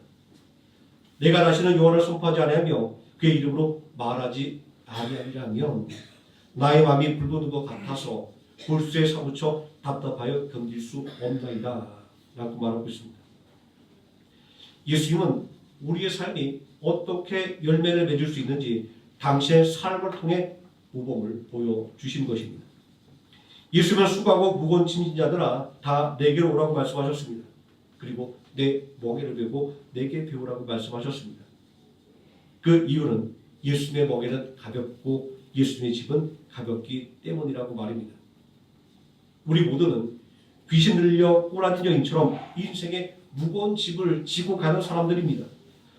내가 다시는 여호와를 선포하지 아니하며 그의 이름으로 말하지 아니하리라면 나의 마음이 불붙는 것 같아서 골수에 사무쳐 답답하여 견딜 수 없나이다 라고 말하고 있습니다. 예수님은 우리의 삶이 어떻게 열매를 맺을 수 있는지 당시의 삶을 통해 모범을 보여주신 것입니다. 예수님은 수고하고 무거운 짐진 자들아 다 내게로 오라고 말씀하셨습니다. 그리고 내 멍에를 메고 내게 배우라고 말씀하셨습니다. 그 이유는 예수님의 멍에는 가볍고 예수님의 짐은 가볍기 때문이라고 말입니다. 우리 모두는 귀신 들려 꼬라진 여인처럼 인생의 무거운 짐을 지고 가는 사람들입니다.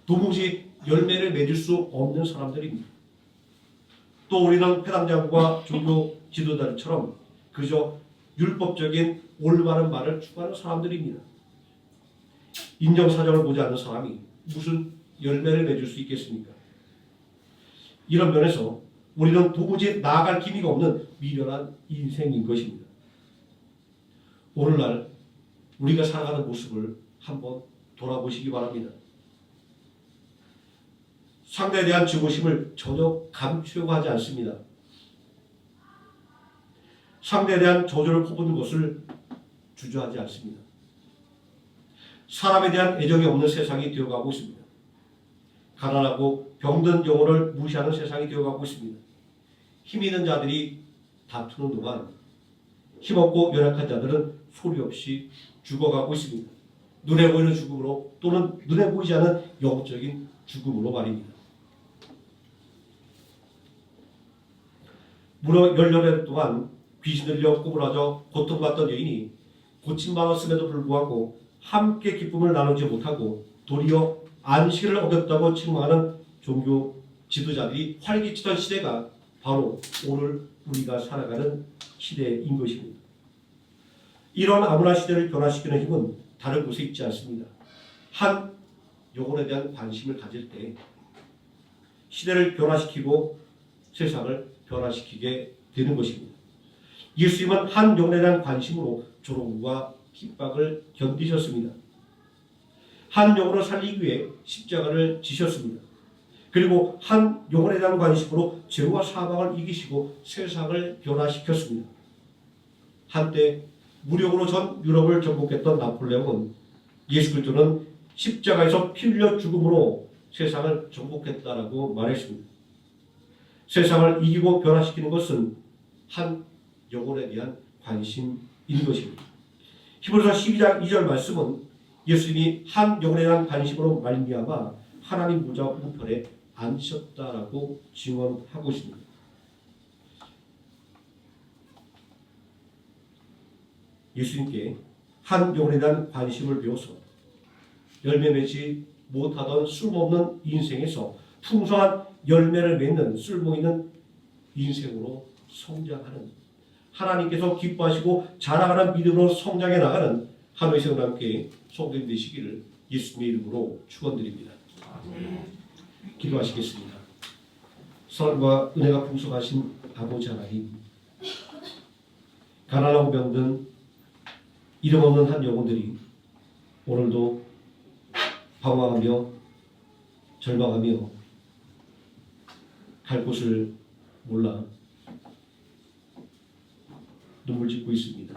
도무지 열매를 맺을 수 없는 사람들입니다. 또 우리는 회당장과 종교 지도자들처럼 그저 율법적인 올바른 말을 추구하는 사람들입니다. 인정사정을 보지 않는 사람이 무슨 열매를 맺을 수 있겠습니까? 이런 면에서 우리는 도무지 나아갈 기미가 없는 미련한 인생인 것입니다. 오늘날 우리가 살아가는 모습을 한번 돌아보시기 바랍니다. 상대에 대한 증오심을 전혀 감추려고 하지 않습니다. 상대에 대한 저주를 퍼붓는 것을 주저하지 않습니다. 사람에 대한 애정이 없는 세상이 되어가고 있습니다. 가난하고 병든 영혼을 무시하는 세상이 되어가고 있습니다. 힘 있는 자들이 다투는 동안 힘없고 연약한 자들은 소리 없이 죽어가고 있습니다. 눈에 보이는 죽음으로 또는 눈에 보이지 않은 영적인 죽음으로 말입니다. 무려 18해 동안 귀신 들려 꼬부라져 고통받던 여인이 고침받았음에도 불구하고 함께 기쁨을 나누지 못하고 도리어 안식을 어겼다고 책망하는 종교 지도자들이 활기치던 시대가 바로 오늘 우리가 살아가는 시대인 것입니다. 이런 아무나 시대를 변화시키는 힘은 다른 곳에 있지 않습니다. 한 영혼에 대한 관심을 가질 때 시대를 변화시키고 세상을 변화시키게 되는 것입니다. 예수님은 한 영혼에 대한 관심으로 조롱과 핍박을 견디셨습니다. 한 영혼을 살리기 위해 십자가를 지셨습니다. 그리고 한 영혼에 대한 관심으로 죄와 사망을 이기시고 세상을 변화시켰습니다. 한때 무력으로 전 유럽을 정복했던 나폴레옹은 예수 그리스도는 십자가에서 피 흘려 죽음으로 세상을 정복했다라고 말했습니다. 세상을 이기고 변화시키는 것은 한 영혼에 대한 관심인 것입니다. 히브리서 12장 2절 말씀은 예수님이 한 영혼에 대한 관심으로 말미암아 하나님 보좌 우편에 앉으셨다라고 증언하고 있습니다. 예수님께 한 영혼에 대한 관심을 배워서 열매 맺지 못하던 쓸모없는 인생에서 풍성한 열매를 맺는 쓸모있는 인생으로 성장하는, 하나님께서 기뻐하시고 자라가는 믿음으로 성장해 나가는 하루의 생활과 함께 성도님 되시기를 예수님의 이름으로 축원드립니다. 기도하시겠습니다. 사랑과 은혜가 풍성하신 아버지 하나님, 가난하고 병든 이름 없는 한 영혼들이 오늘도 방황하며 절망하며 갈 곳을 몰라 눈물 짓고 있습니다.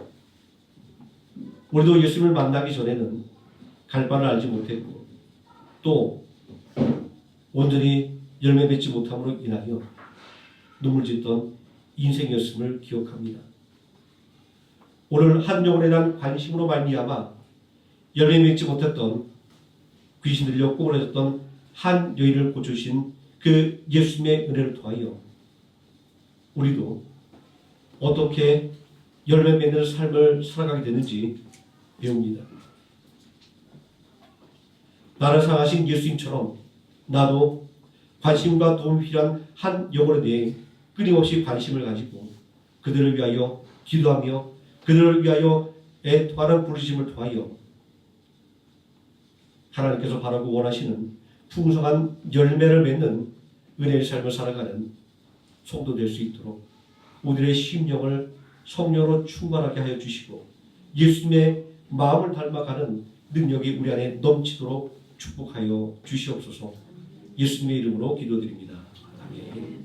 우리도 예수님을 만나기 전에는 갈 바를 알지 못했고 또 온전히 열매 맺지 못함으로 인하여 눈물 짓던 인생이었음을 기억합니다. 오늘 한 영혼에 대한 관심으로 말미암아 열매 맺지 못했던 귀신 들려 꼬부라졌던 한 여인을 고쳐주신 그 예수님의 은혜를 통하여 우리도 어떻게 열매 맺는 삶을 살아가게 되는지 배웁니다. 나를 사랑하신 예수님처럼 나도 관심과 도움이 필요한 한 영혼에 대해 끊임없이 관심을 가지고 그들을 위하여 기도하며 그들을 위하여 애통하는 부르심을 통하여 하나님께서 바라고 원하시는 풍성한 열매를 맺는 은혜의 삶을 살아가는 성도 될 수 있도록 우리의 심령을 성령으로 충만하게 하여 주시고 예수님의 마음을 닮아가는 능력이 우리 안에 넘치도록 축복하여 주시옵소서. 예수님의 이름으로 기도드립니다. 아멘.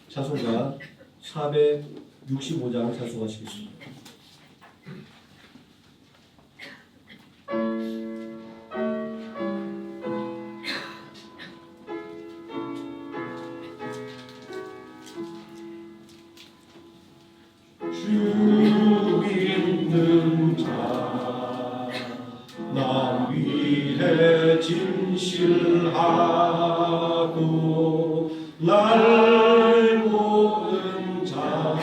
찬송가 465장 찬송하시겠습니다. 주 있는 자, 나 위해 진실하고 날 보는 자,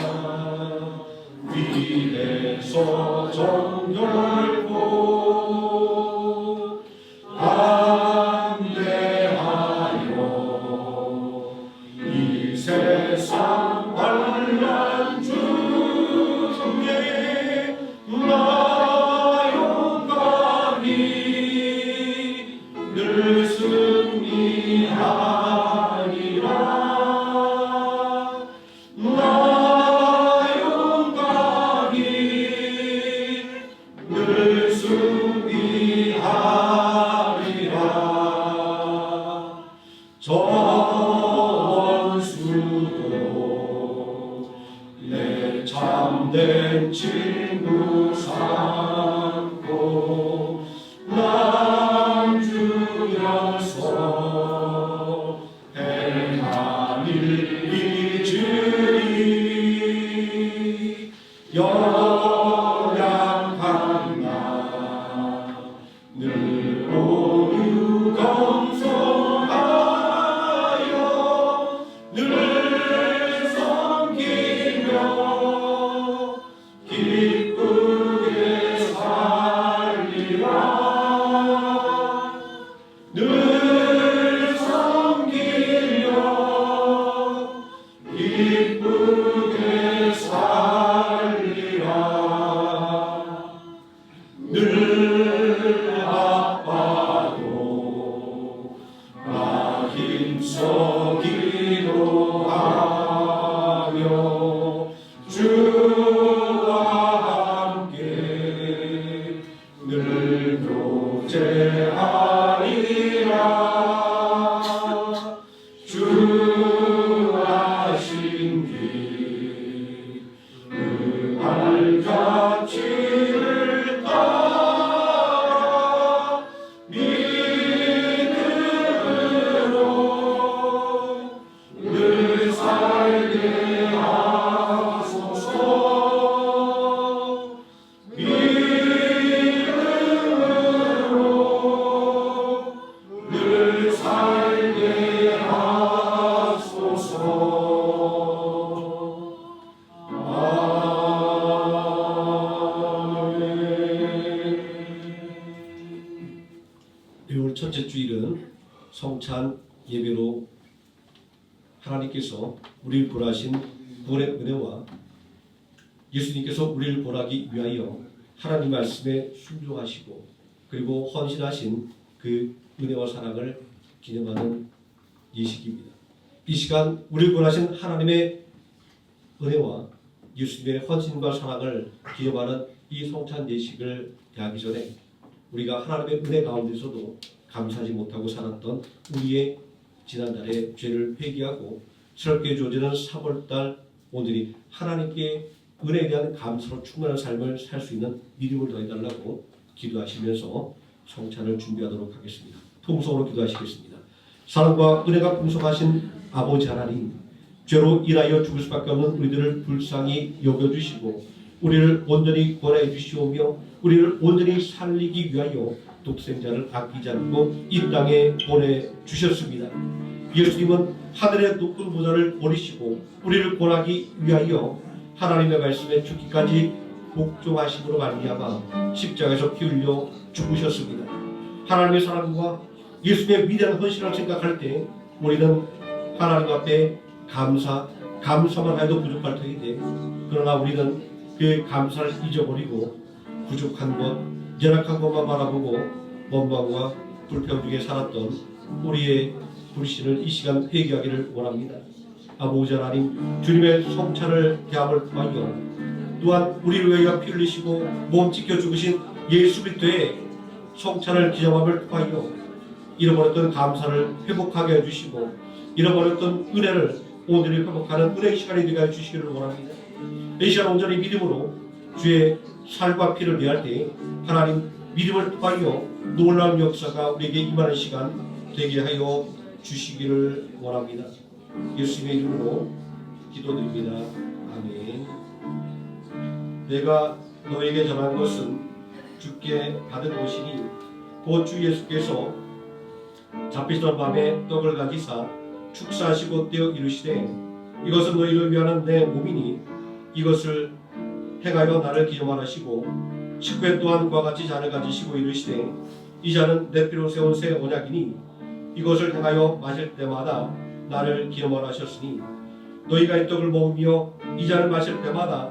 위에서 정결고 담대하여 이 세상 환난 중에 나 용감히 늘 승리하리라. 나 용감히 늘 승리하리라. 저 원수도 내 참된 친구 삼고 난 주여서 행한 일 잊으리라. 주일은 성찬 예배로 하나님께서 우리를 보라신 구원의 은혜와 예수님께서 우리를 보라기 위하여 하나님 말씀에 순종하시고 그리고 헌신하신 그 은혜와 사랑을 기념하는 예식입니다. 이 시간 우리를 보라신 하나님의 은혜와 예수님의 헌신과 사랑을 기념하는 이 성찬 예식을 대하기 전에 우리가 하나님의 은혜 가운데서도 감사하지 못하고 살았던 우리의 지난달의 죄를 회개하고 새롭게 주어지는 3월달 오늘이 하나님께 은혜에 대한 감사로 충만한 삶을 살 수 있는 믿음을 더해달라고 기도하시면서 성찬을 준비하도록 하겠습니다. 통성으로 기도하시겠습니다. 사랑과 은혜가 풍성하신 아버지 하나님, 죄로 인하여 죽을 수밖에 없는 우리들을 불쌍히 여겨주시고 우리를 온전히 구원해 주시오며 우리를 온전히 살리기 위하여 독생자를 아끼지 않고 이 땅에 보내주셨습니다. 예수님은 하늘의 높은 보좌를 버리시고 우리를 구원하기 위하여 하나님의 말씀에 죽기까지 복종하심으로 말미암아 십자가에서 피 흘려 죽으셨습니다. 하나님의 사랑과 예수님의 위대한 헌신을 생각할 때 우리는 하나님 앞에 감사만 해도 부족할 터인데 그러나 우리는 그 감사를 잊어버리고 부족한 것, 연약한 것만 바라보고 원망과 불평 중에 살았던 우리의 불신을 이 시간 회개하기를 원합니다. 아버지 하나님, 주님의 성찬을 대함을 통하여 또한 우리를 위하여 피 흘리시고 몸 찢겨 죽으신 예수 그리스도의 성찬을 기념함을 통하여 잃어버렸던 감사를 회복하게 해주시고 잃어버렸던 은혜를 오늘이 회복하는 은혜의 시간이 되게 해주시기를 원합니다. 이 시간 온전히 믿음으로 주의 살과 피를 내할 때 하나님 믿음을 통하여 놀라운 역사가 우리에게 임하는 시간 되게 하여 주시기를 원합니다. 예수님의 이름으로 기도드립니다. 아멘. 내가 너에게 전한 것은 주께 받은 것이니 곧 주 예수께서 잡히시던 밤에 떡을 가지사 축사하시고 떼어 이르시되 이것은 너희를 위하는 내 몸이니 이것을 행하여 나를 기념하시고 식후에 또한 그와 같이 잔을 가지시고 이르시되 이 잔은 내 피로 세운 새 언약이니 이것을 행하여 마실 때마다 나를 기념하셨으니 너희가 이 떡을 먹으며 이 잔을 마실 때마다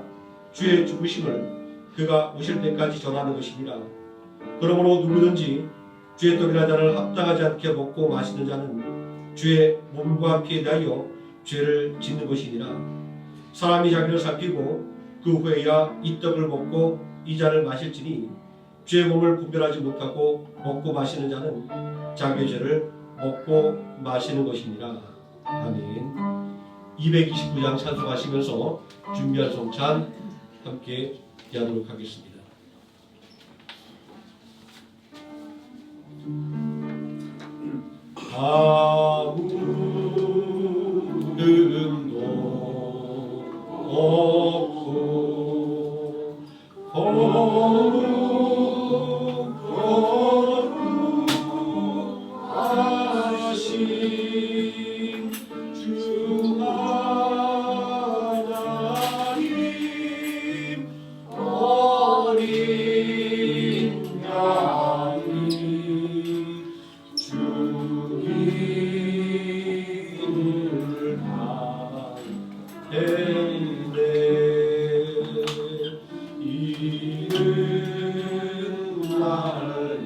주의 죽으심을 그가 오실 때까지 전하는 것이니라. 그러므로 누구든지 주의 떡이나 잔을 합당하지 않게 먹고 마시는 자는 주의 몸과 피에 대하여 죄를 짓는 것이니라. 사람이 자기를 살피고 그 후에야 이 떡을 먹고 이 잔을 마실지니 주의 몸을 분별하지 못하고 먹고 마시는 자는 자기의 죄를 먹고 마시는 것이니라. 아멘. 229장 찬송하시면서 준비한 성찬 함께 기하도록 하겠습니다. 아무름도 없고 거룩하신 주 하나님 어린 양이 주님을 받는데 이른 날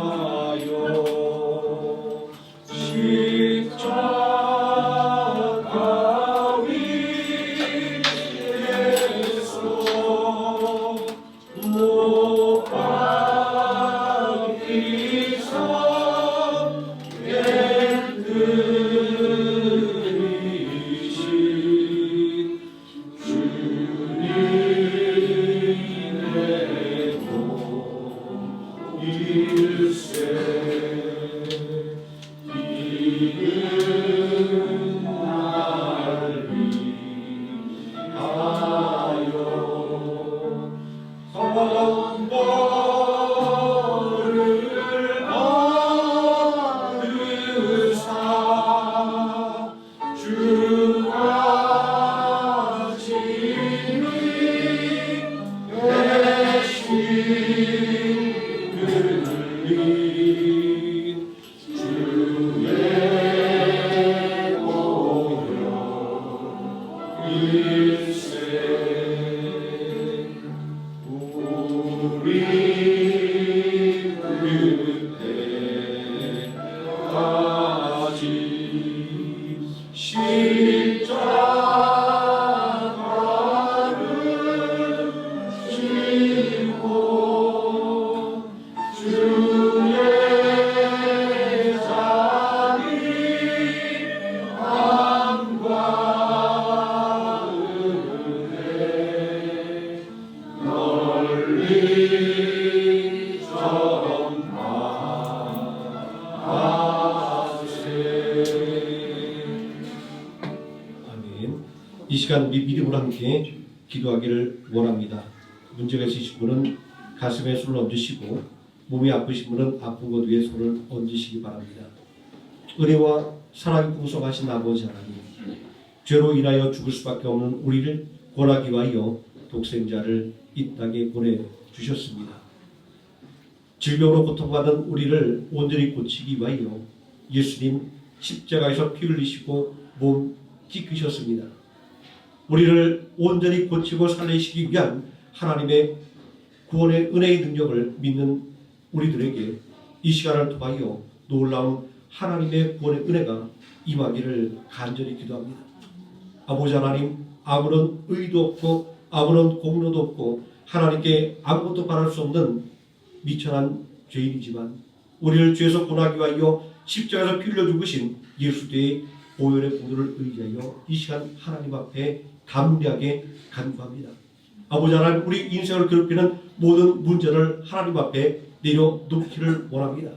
위하여 십자가 위에서 못 박히사 꿰뚫으신 주님의 도 일세 이른 날 위하여 성벌을 받으사 주가 지니 대신을 주의 보혈 일생 우리 끝에까지 십자가를 지고 주의 자비 함과 은혜 널리 전파하세. 아멘. 이 시간 우리 믿음으로 함께 기도하기를 원합니다. 문제가 있으신 분은 가슴에 손을 얹으시고 몸이 아프신 분은 아픈 곳 위에 손을 얹으시기 바랍니다. 은혜와 사랑이 풍성하신 아버지 하나님, 죄로 인하여 죽을 수밖에 없는 우리를 구원하기 위하여 독생자를 이 땅에 보내주셨습니다. 질병으로 고통받는 우리를 온전히 고치기 위하여 예수님 십자가에서 피 흘리시고 몸 찢기셨습니다. 우리를 온전히 고치고 살리시기 위한 하나님의 구원의 은혜의 능력을 믿는 우리들에게 이 시간을 통하여 놀라운 하나님의 구원의 은혜가 임하기를 간절히 기도합니다. 아버지 하나님, 아무런 의도 없고 아무런 공로도 없고 하나님께 아무것도 바랄 수 없는 미천한 죄인이지만 우리를 죄에서 구원하기 위하여 십자가에서 피 흘려 죽으신 예수의 보혈의 공로를 의지하여 이 시간 하나님 앞에 담대하게 간구합니다. 아버지 하나님, 우리 인생을 괴롭히는 모든 문제를 하나님 앞에 내려놓기를 원합니다.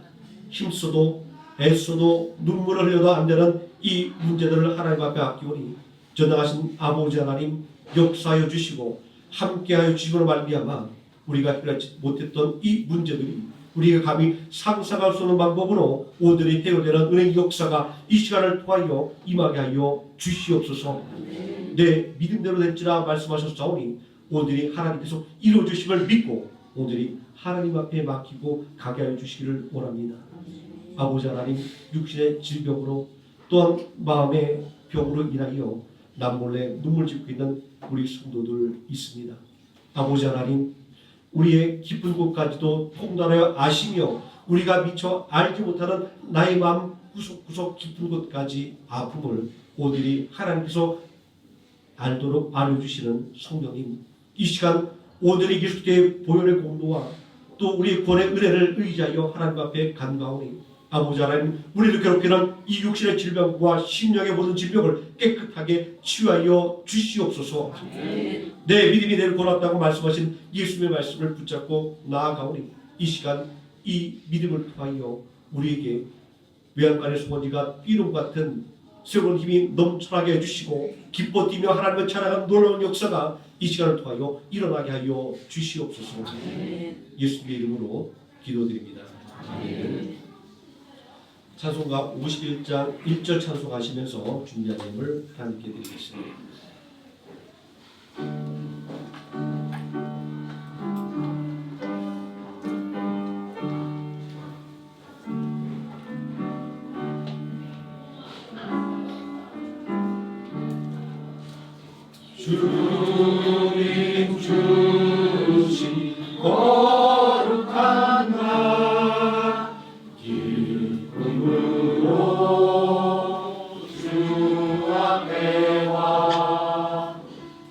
힘써도 애써도 눈물을 흘려도 안 되는 이 문제들을 하나님 앞에 아끼오니 전능하신 아버지 하나님 역사하여 주시고 함께하여 주시고로 말미암아 우리가 해결하지 못했던 이 문제들이 우리가 감히 상상할 수 없는 방법으로 오늘이 해결되는 은혜의 역사가 이 시간을 통하여 임하게 하여 주시옵소서. 내 믿음대로 될지라 말씀하셨사오니 오늘이 하나님께서 이루어주심을 믿고 오늘이 하나님 앞에 맡기고 가게 하여 주시기를 원합니다. 아버지 하나님, 육신의 질병으로 또한 마음의 병으로 인하여 남몰래 눈물 짓고 있는 우리 성도들 있습니다. 아버지 하나님, 우리의 깊은 곳까지도 통달하여 아시며 우리가 미처 알지 못하는 나의 마음 구석구석 깊은 곳까지 아픔을 오늘이 하나님께서 알도록 알려주시는 성령님, 이 시간 오늘이 그리스도의 보혈의 공로와 또 우리의 구원의 은혜를 의지하여 하나님 앞에 간구하오니 아버지 하나님, 우리를 괴롭히는 이 육신의 질병과 심령의 모든 질병을 깨끗하게 치유하여 주시옵소서. 내 믿음이 내를 권한다고 말씀하신 예수님의 말씀을 붙잡고 나아가오니 이 시간 이 믿음을 통하여 우리에게 외양간의 소원이가 삐름 같은 새로운 힘이 넘쳐나게 해주시고 기뻐 뛰며 하나님을 찬양하는 놀라운 역사가 이 시간을 통하여 일어나게 하여 주시옵소서. 예수님의 이름으로 기도드립니다. 찬송가 51장 1절 찬송하시면서 준비한 예물 함께 드리겠습니다. 주님 주신 거룩한 날 기쁨으로 주 앞에 와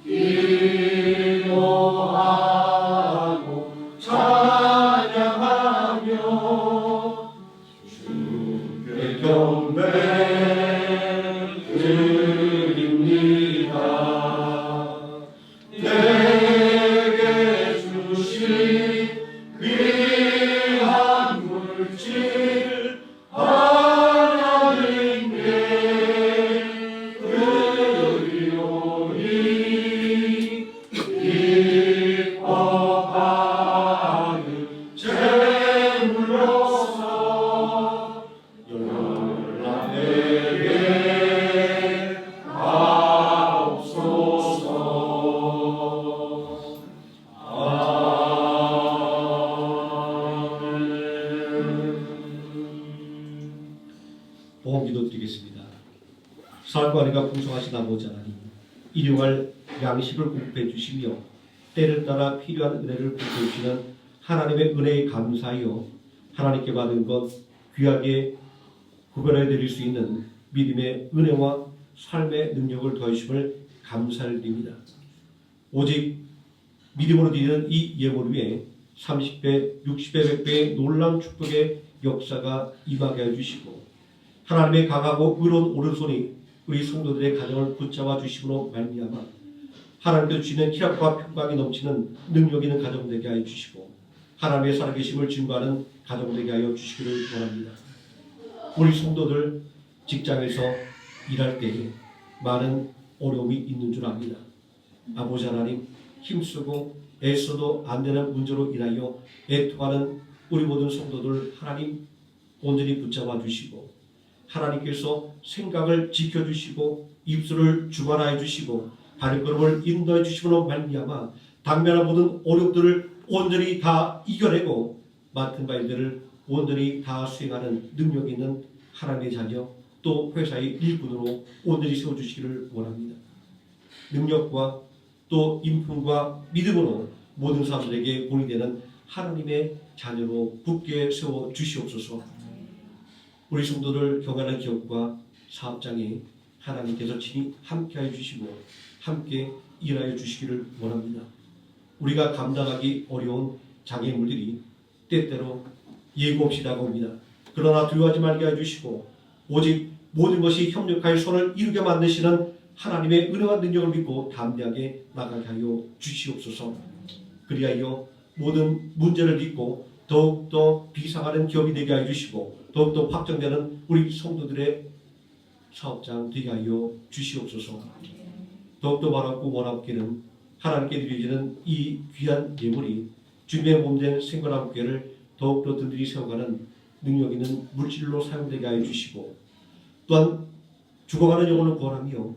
기도하고 찬양하며 주께 경배 내게 주신 귀한 물질 하나님께 드리오니 기뻐하는 제물로서 연락에게 보험기도 드리겠습니다. 사랑과 은혜가 풍성하신 아버지 하나님, 일용할 양식을 공급해 주시며 때를 따라 필요한 은혜를 공급해 주시는 하나님의 은혜에 감사하여 하나님께 받은 것 귀하게 구별해 드릴 수 있는 믿음의 은혜와 삶의 능력을 더하심을 감사를 드립니다. 오직 믿음으로 드리는 이 예물 위에 30배, 60배, 100배의 놀라운 축복의 역사가 임하게 해주시고 하나님의 강하고 의로운 오른손이 우리 성도들의 가정을 붙잡아 주심으로 말미암아 하나님께서 주시는 희락과 평강이 넘치는 능력 있는 가정 되게 하여 주시고 하나님의 살아계심을 증거하는 가정 되게 하여 주시기를 원합니다. 우리 성도들 직장에서 일할 때에 많은 어려움이 있는 줄 압니다. 아버지 하나님, 힘쓰고 애써도 안 되는 문제로 인하여 애통하는 우리 모든 성도들 하나님 온전히 붙잡아 주시고 하나님께서 생각을 지켜주시고 입술을 주관하여 주시고 발걸음을 인도해 주심으로 말미암아 당면한 모든 어렵들을 온전히 다 이겨내고 맡은 바 일들을 온전히 다 수행하는 능력 있는 하나님의 자녀 또 회사의 일꾼으로 온전히 세워주시기를 원합니다. 능력과 또 인품과 믿음으로 모든 사람들에게 본이 되는 하나님의 자녀로 굳게 세워 주시옵소서. 우리 성도들 경건한 기업과 사업장에 하나님께서 친히 함께하여 주시고 함께 일하여 주시기를 원합니다. 우리가 감당하기 어려운 장애물들이 때때로 예고 없이 다가옵니다. 그러나 두려워하지 말게 해주시고 오직 모든 것이 협력하여 손을 이루게 만드시는 하나님의 은혜와 능력을 믿고 담대하게 나가게 하여 주시옵소서. 그리하여 모든 문제를 딛고 더욱더 비상하는 기업이 되게 하여 주시고 더욱더 확정되는 우리 성도들의 사업장 되게 하여 주시옵소서. 더욱더 바라고 원하옵기는 하나님께 드려지는 이 귀한 예물이 주님의 몸된 생건함교회를 더욱더 든든히 세워가는 능력 있는 물질로 사용되게 하여 주시고 또한 죽어가는 영혼을 구원하며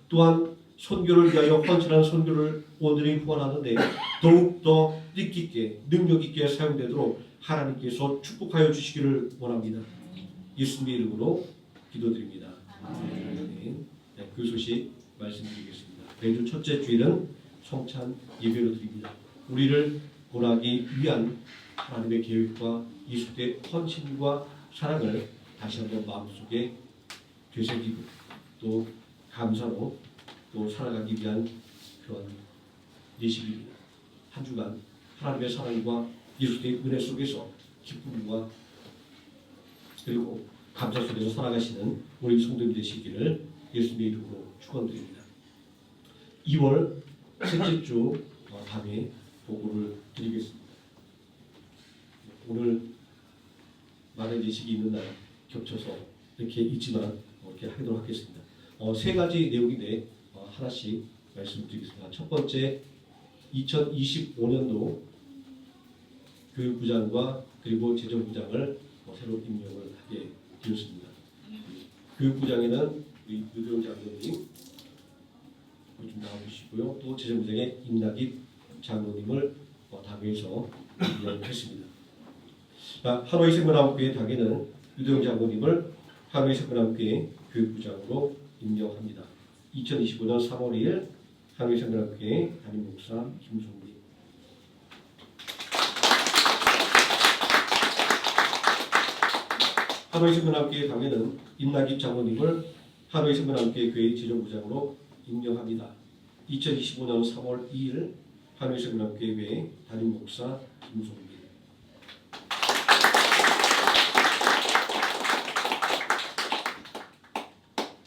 또한 선교를 위하여 헌신한 선교를 온전히 후원하는데 더욱더 뜻깊게 능력있게 사용되도록 하나님께서 축복하여 주시기를 원합니다. 예수님의 이름으로 기도드립니다. 네, 그 소식 말씀드리겠습니다. 매주 첫째 주일은 성찬 예배로 드립니다. 우리를 구원하기 위한 하나님의 계획과 예수의 헌신과 사랑을 다시 한번 마음속에 되새기고 또 감사로 또 살아가기 위한 그런 예식입니다. 한 주간 하나님의 사랑과 예수의 은혜 속에서 기쁨과 그리고 감사 속에서 살아가시는 우리 성도님 되시기를 예수님의 이름으로 축원드립니다. 2월 셋째 주 밤에 보고를 드리겠습니다. 오늘 많은 예식이 있는 날 겹쳐서 이렇게 있지만 이렇게 하도록 하겠습니다. 세 가지 내용인데 하나씩 말씀드리겠습니다. 첫 번째, 2025년도 교육부장과 그리고 재정부장을 새로 임명을 하게 되었습니다. 교육부장에는 우리 유경 장로님 좀 나와주시고요. 또 재정부장에 임나깃 장로님을 당회에서 임명했습니다. 하노이 생명나무교회 당회는 유경 장로님을 하노이 생명나무교회 교육부장으로 임명합니다. 2025년 3월 2일 하노이 생명나무교회 담임 목사 김송민. 하노이 생명나무교회 당회는 임나깃 장로님을 하노이 생명나무교회 교회 재정부장으로 임명합니다. 2025년 3월 2일 하노이 생명나무교회 담임 목사 김송민.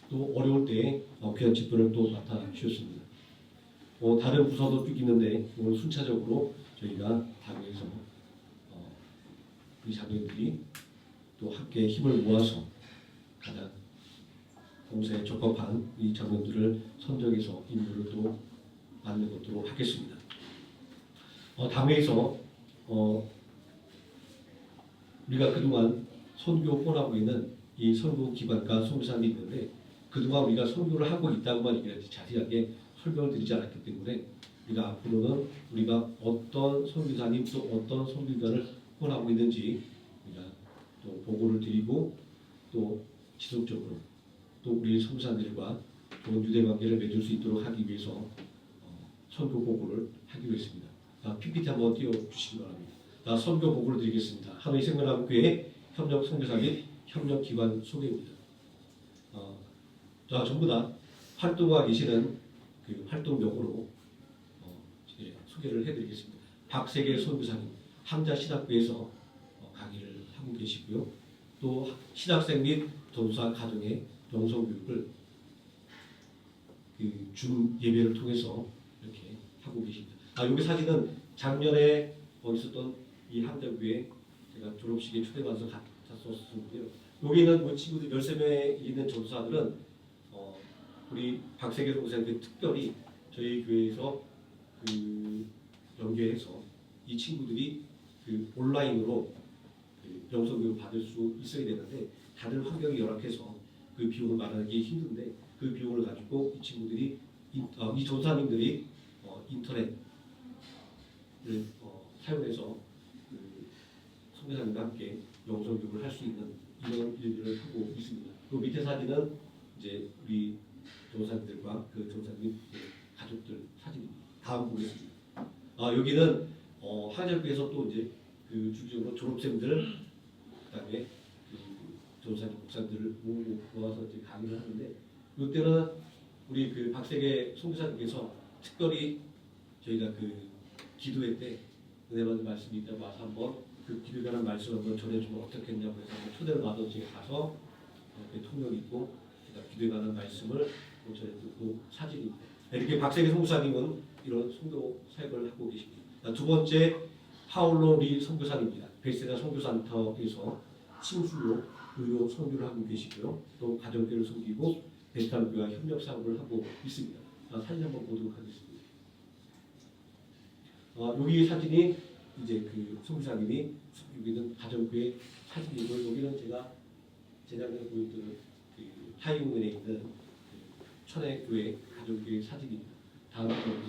또 어려울 때 귀한 직분을 또 맡아주셨습니다. 다른 부서도 쭉 있는데 오늘 순차적으로 저희가 당에서 우리 자녀들이 또 함께 힘을 모아서 가장 공세에 적합한 이 장면들을 선정해서 임무를 또 맡는 것도록 하겠습니다. 당회에서 우리가 그동안 선교 후원하고 있는 이 선교 기관과 선교사님이 있는데 그동안 우리가 선교를 하고 있다고만 이렇게 자세하게 설명을 드리지 않았기 때문에 우리가 앞으로는 우리가 어떤 선교사님 또 어떤 선교기관을 후원하고 있는지 우리가 또 보고를 드리고 또 지속적으로 또 우리 선교사님들과 좋은 유대 관계를 맺을 수 있도록 하기 위해서 선교 보고를 하기로 했습니다. PPT 한번 띄워주시기 바랍니다. 선교 보고를 드리겠습니다. 하노이 생명나무교회 협력 선교사 및 협력 기관 소개입니다. 전부 다 활동하고 계시는 그 활동명으로 소개를 해드리겠습니다. 박세계 선교사님 함자신학교에서 강의를 하고 계시고요. 또 신학생 및 전도사 가정의 영성교육을 그 줌 예배를 통해서 이렇게 하고 계십니다. 여기 사진은 작년에 있었던 이 함자교회 제가 졸업식에 초대받아서 갔었는데요. 여기는 뭐 친구들 13명에 있는 전도사들은 우리 박세계 선교사님들 특별히 저희 교회에서 그 연계해서 이 친구들이 그 온라인으로 그 영성교육 받을 수 있어야 되는데 다들 환경이 열악해서 그 비용을 마련하기 힘든데 그 비용을 가지고 이 친구들이 이 전사님들이 인터넷을 사용해서 그 선교사님과 함께 영성교육을 할 수 있는 이런 일들을 하고 있습니다. 그 밑에 사진은 이제 우리 전사님들과 그 전사님 가족들 사진입니다. 다음 보겠습니다. 여기는 한자교에서 또 이제 그 주기적으로 졸업생들 그다음에 그 전사님 목사님들을 모아서 이제 강의를 하는데 이때는 우리 그 박세계 선교사님께서 특별히 저희가 그 기도회 때 은혜 받은 말씀이 있다고 와서 한번 그 기도에 관한 말씀을 한번 전해주면 어떻겠냐고 해서 한번 초대를 받아서 제가 가서 이렇게 통역 있고 기도에 관한 말씀을 전해드리고 사진입니다. 이렇게 박세계 선교사님은 이런 선교 사역을 하고 계십니다. 두 번째 파울로 리 선교사님입니다. 베세다 선교센터에서 침술로 의료 선교를 하고 계시고요. 또 가정교회를 섬기고 베트남교회와 협력 사업을 하고 있습니다. 사진 한번 보도록 하겠습니다. 여기 사진이 이제 그 선교사님이 여기는 가정교회 사진이고 여기는 제가 재작년에 보였던 그 하이공원에 있는 그 천혜교회 가정교회 사진입니다. 다음 보도록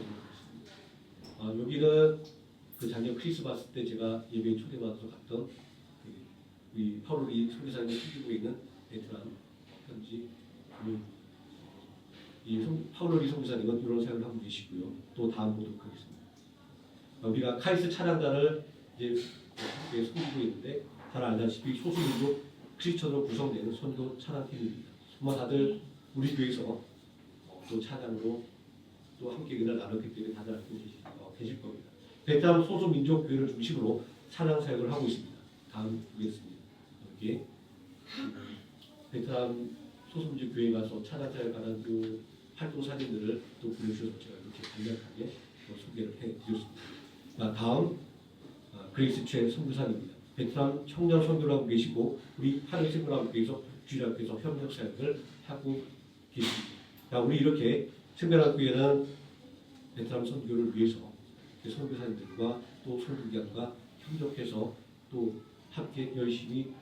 하겠습니다. 여기는 그 작년 크리스마스 때 제가 예배에 초대받아서 갔던 그 우리 파울리 선교사님이 섬기고 있는 베트남 현지 이 파울리 선교사님은 이런 사역을 하고 계시고요. 또 다음 보도록 하겠습니다. 우리가 카이스트 찬양단을 이제 함께 섬기고 있는데 잘 알다시피 소수민족 크리스천으로 구성되는 선교 찬양팀입니다. 정말 다들 우리 교회에서 또 찬양으로 또 함께 은혜를 나눴기 때문에 다들 알고 계실 겁니다. 베트남 소수민족 교회를 중심으로 찬양 사역을 하고 있습니다. 다음 보겠습니다. 여기에 베트남 소수민족 교회에 가서 찬양 사역하는 그 활동 사진들을 또 보내주셔서 제가 이렇게 간략하게 소개를 해드렸습니다. 다음 그레이스 최 선교사님입니다. 베트남 청년 선교를 하고 계시고 우리 하늘 생명학교에서 주일학교에서 협력 사역을 하고 계십니다. 우리 이렇게 생명학교에는 베트남 선교를 위해서 선교사님들과 또 선교기관과 협력해서 또 함께 열심히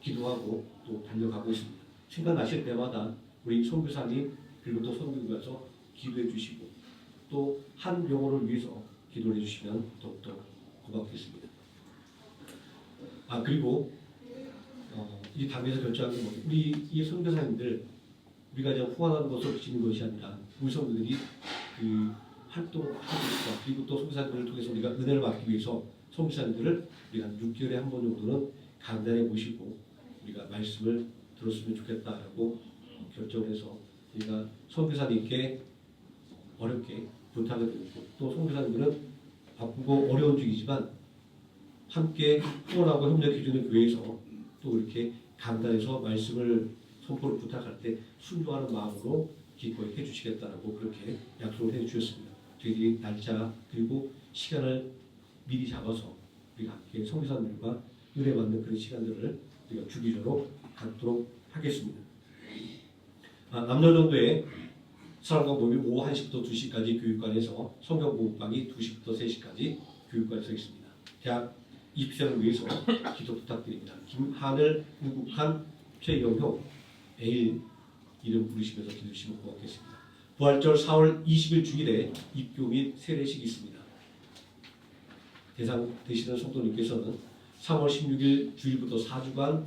기도하고 또 달려가고 있습니다. 생각나실 때마다 우리 선교사님 그리고 또 선교기관에서 기도해 주시고 또 한 영혼을 위해서 기도를 해주시면 더욱더 고맙겠습니다. 그리고 이 당에서 결정한 건 뭐예요? 우리 이 선교사님들 우리가 그냥 후원하는 것을 비치는 것이 아니라 우리 성도들이 그 활동하고 있다. 그리고 또 선교사님들을 통해서 우리가 은혜를 받기 위해서 선교사님들을 우리가 한 6개월에 한 번 정도는 강단에 모시고 우리가 말씀을 들었으면 좋겠다라고 결정을 해서 우리가 선교사님께 어렵게 부탁을 드리고 또 선교사님들은 바쁘고 어려운 중이지만 함께 후원하고 협력해주는 교회에서 또 이렇게 강단에서 말씀을 선포를 부탁할 때 순종하는 마음으로 기꺼이 해주시겠다라고 그렇게 약속을 해주셨습니다. 저희들이 날짜 그리고 시간을 미리 잡아서 우리가 함께 선교사님들과 은혜 받는 그런 시간들을 우리가 주기적으로 갖도록 하겠습니다. 남녀정도의 사랑과 모임이 오후 1시부터 2시까지 교육관에서 성경공부방이 2시부터 3시까지 교육관에서 있습니다. 대학 입시를 위해서 기도 부탁드립니다. 김하늘, 윤국한, 최영효, 애일 이름 부르시면서 기도주시면 고맙겠습니다. 부활절 4월 20일 주일에 입교 및 세례식이 있습니다. 대상 되시는 성도님께서는 3월 16일 주일부터 4주간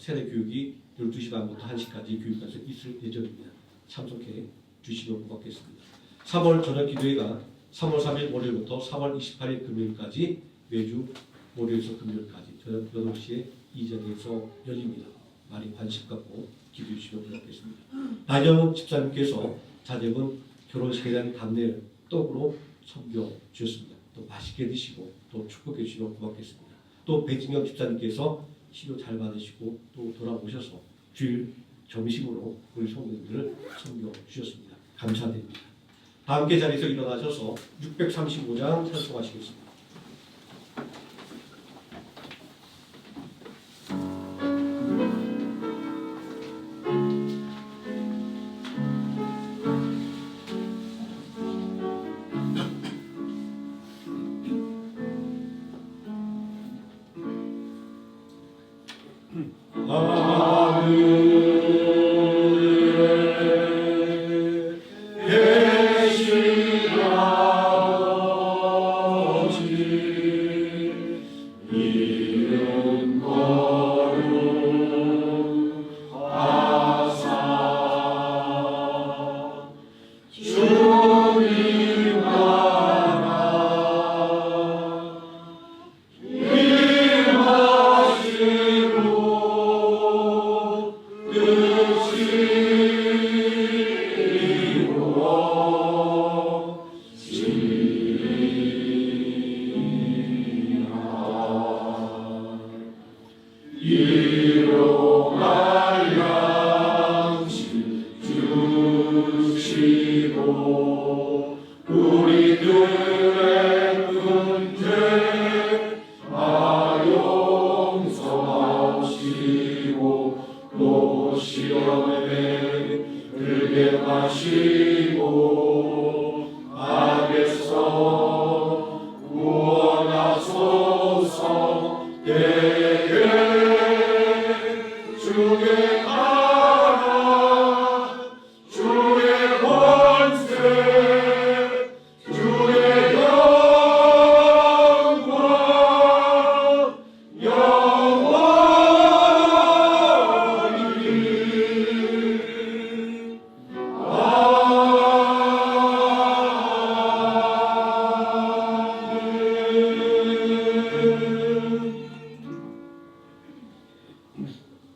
세대 교육이 12시 반부터 1시까지 교육관에서 있을 예정입니다. 참석해 주시면 고맙겠습니다. 3월 저녁 기도회가 3월 3일 월요일부터 3월 28일 금요일까지 매주 월요일에서 금요일까지 저녁 8시에 이 자리에서 열립니다. 많이 관심 갖고 기도해 주시면 고맙겠습니다. 나경 집사님께서 자제분 결혼식에 대한 답례를 떡으로 섬겨 주셨습니다. 또 맛있게 드시고 또 축복해 주시면 고맙겠습니다. 또 백진경 집사님께서 치료 잘 받으시고 또 돌아오셔서 주일 점심으로 우리 성도님들을 섬겨 주셨습니다. 감사드립니다. 다 함께 자리에서 일어나셔서 635장 찬송하시겠습니다.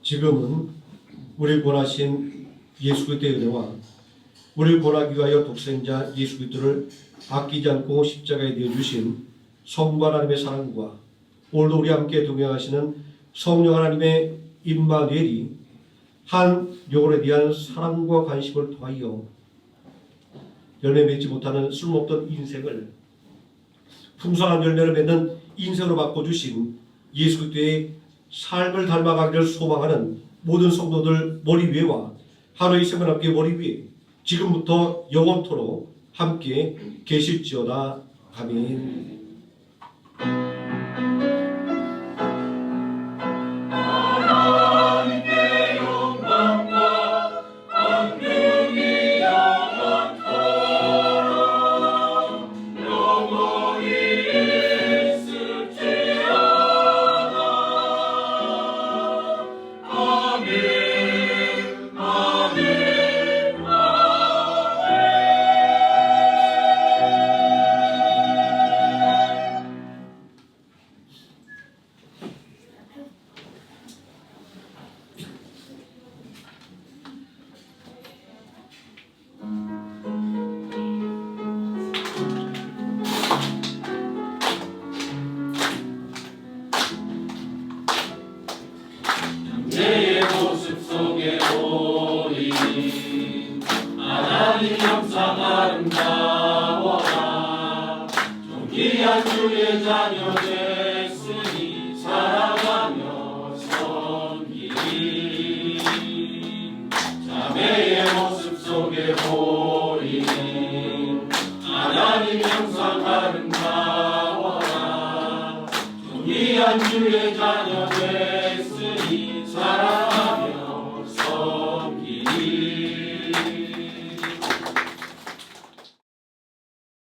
지금은 우리 구원하신 예수 그리스도의 은혜와 우리 구원하기 위하여 독생자 예수 그리스도를 아끼지 않고 십자가에 내어주신 성부 하나님의 사랑과 오늘도 우리와 함께 동행하시는 성령 하나님의 임마누엘이 한 영혼에 대한 사랑과 관심을 통하여 열매 맺지 못하는 쓸모없던 인생을 풍성한 열매를 맺는 인생으로 바꿔주신 예수 그리스도의 삶을 닮아가기를 소망하는 모든 성도들 머리 위에와 하루의 생을 함께 머리 위에 지금부터 영원토록 함께 계실지어다. 아멘. 내 모습 속에 보이는 하나님 형상 아름다워라. 존귀한 주의 자녀 됐으니 사랑하며 섬기리. 자매의 모습 속에 보이는 하나님 형상 아름다워라. 존귀한 주의 자녀 됐으니 사랑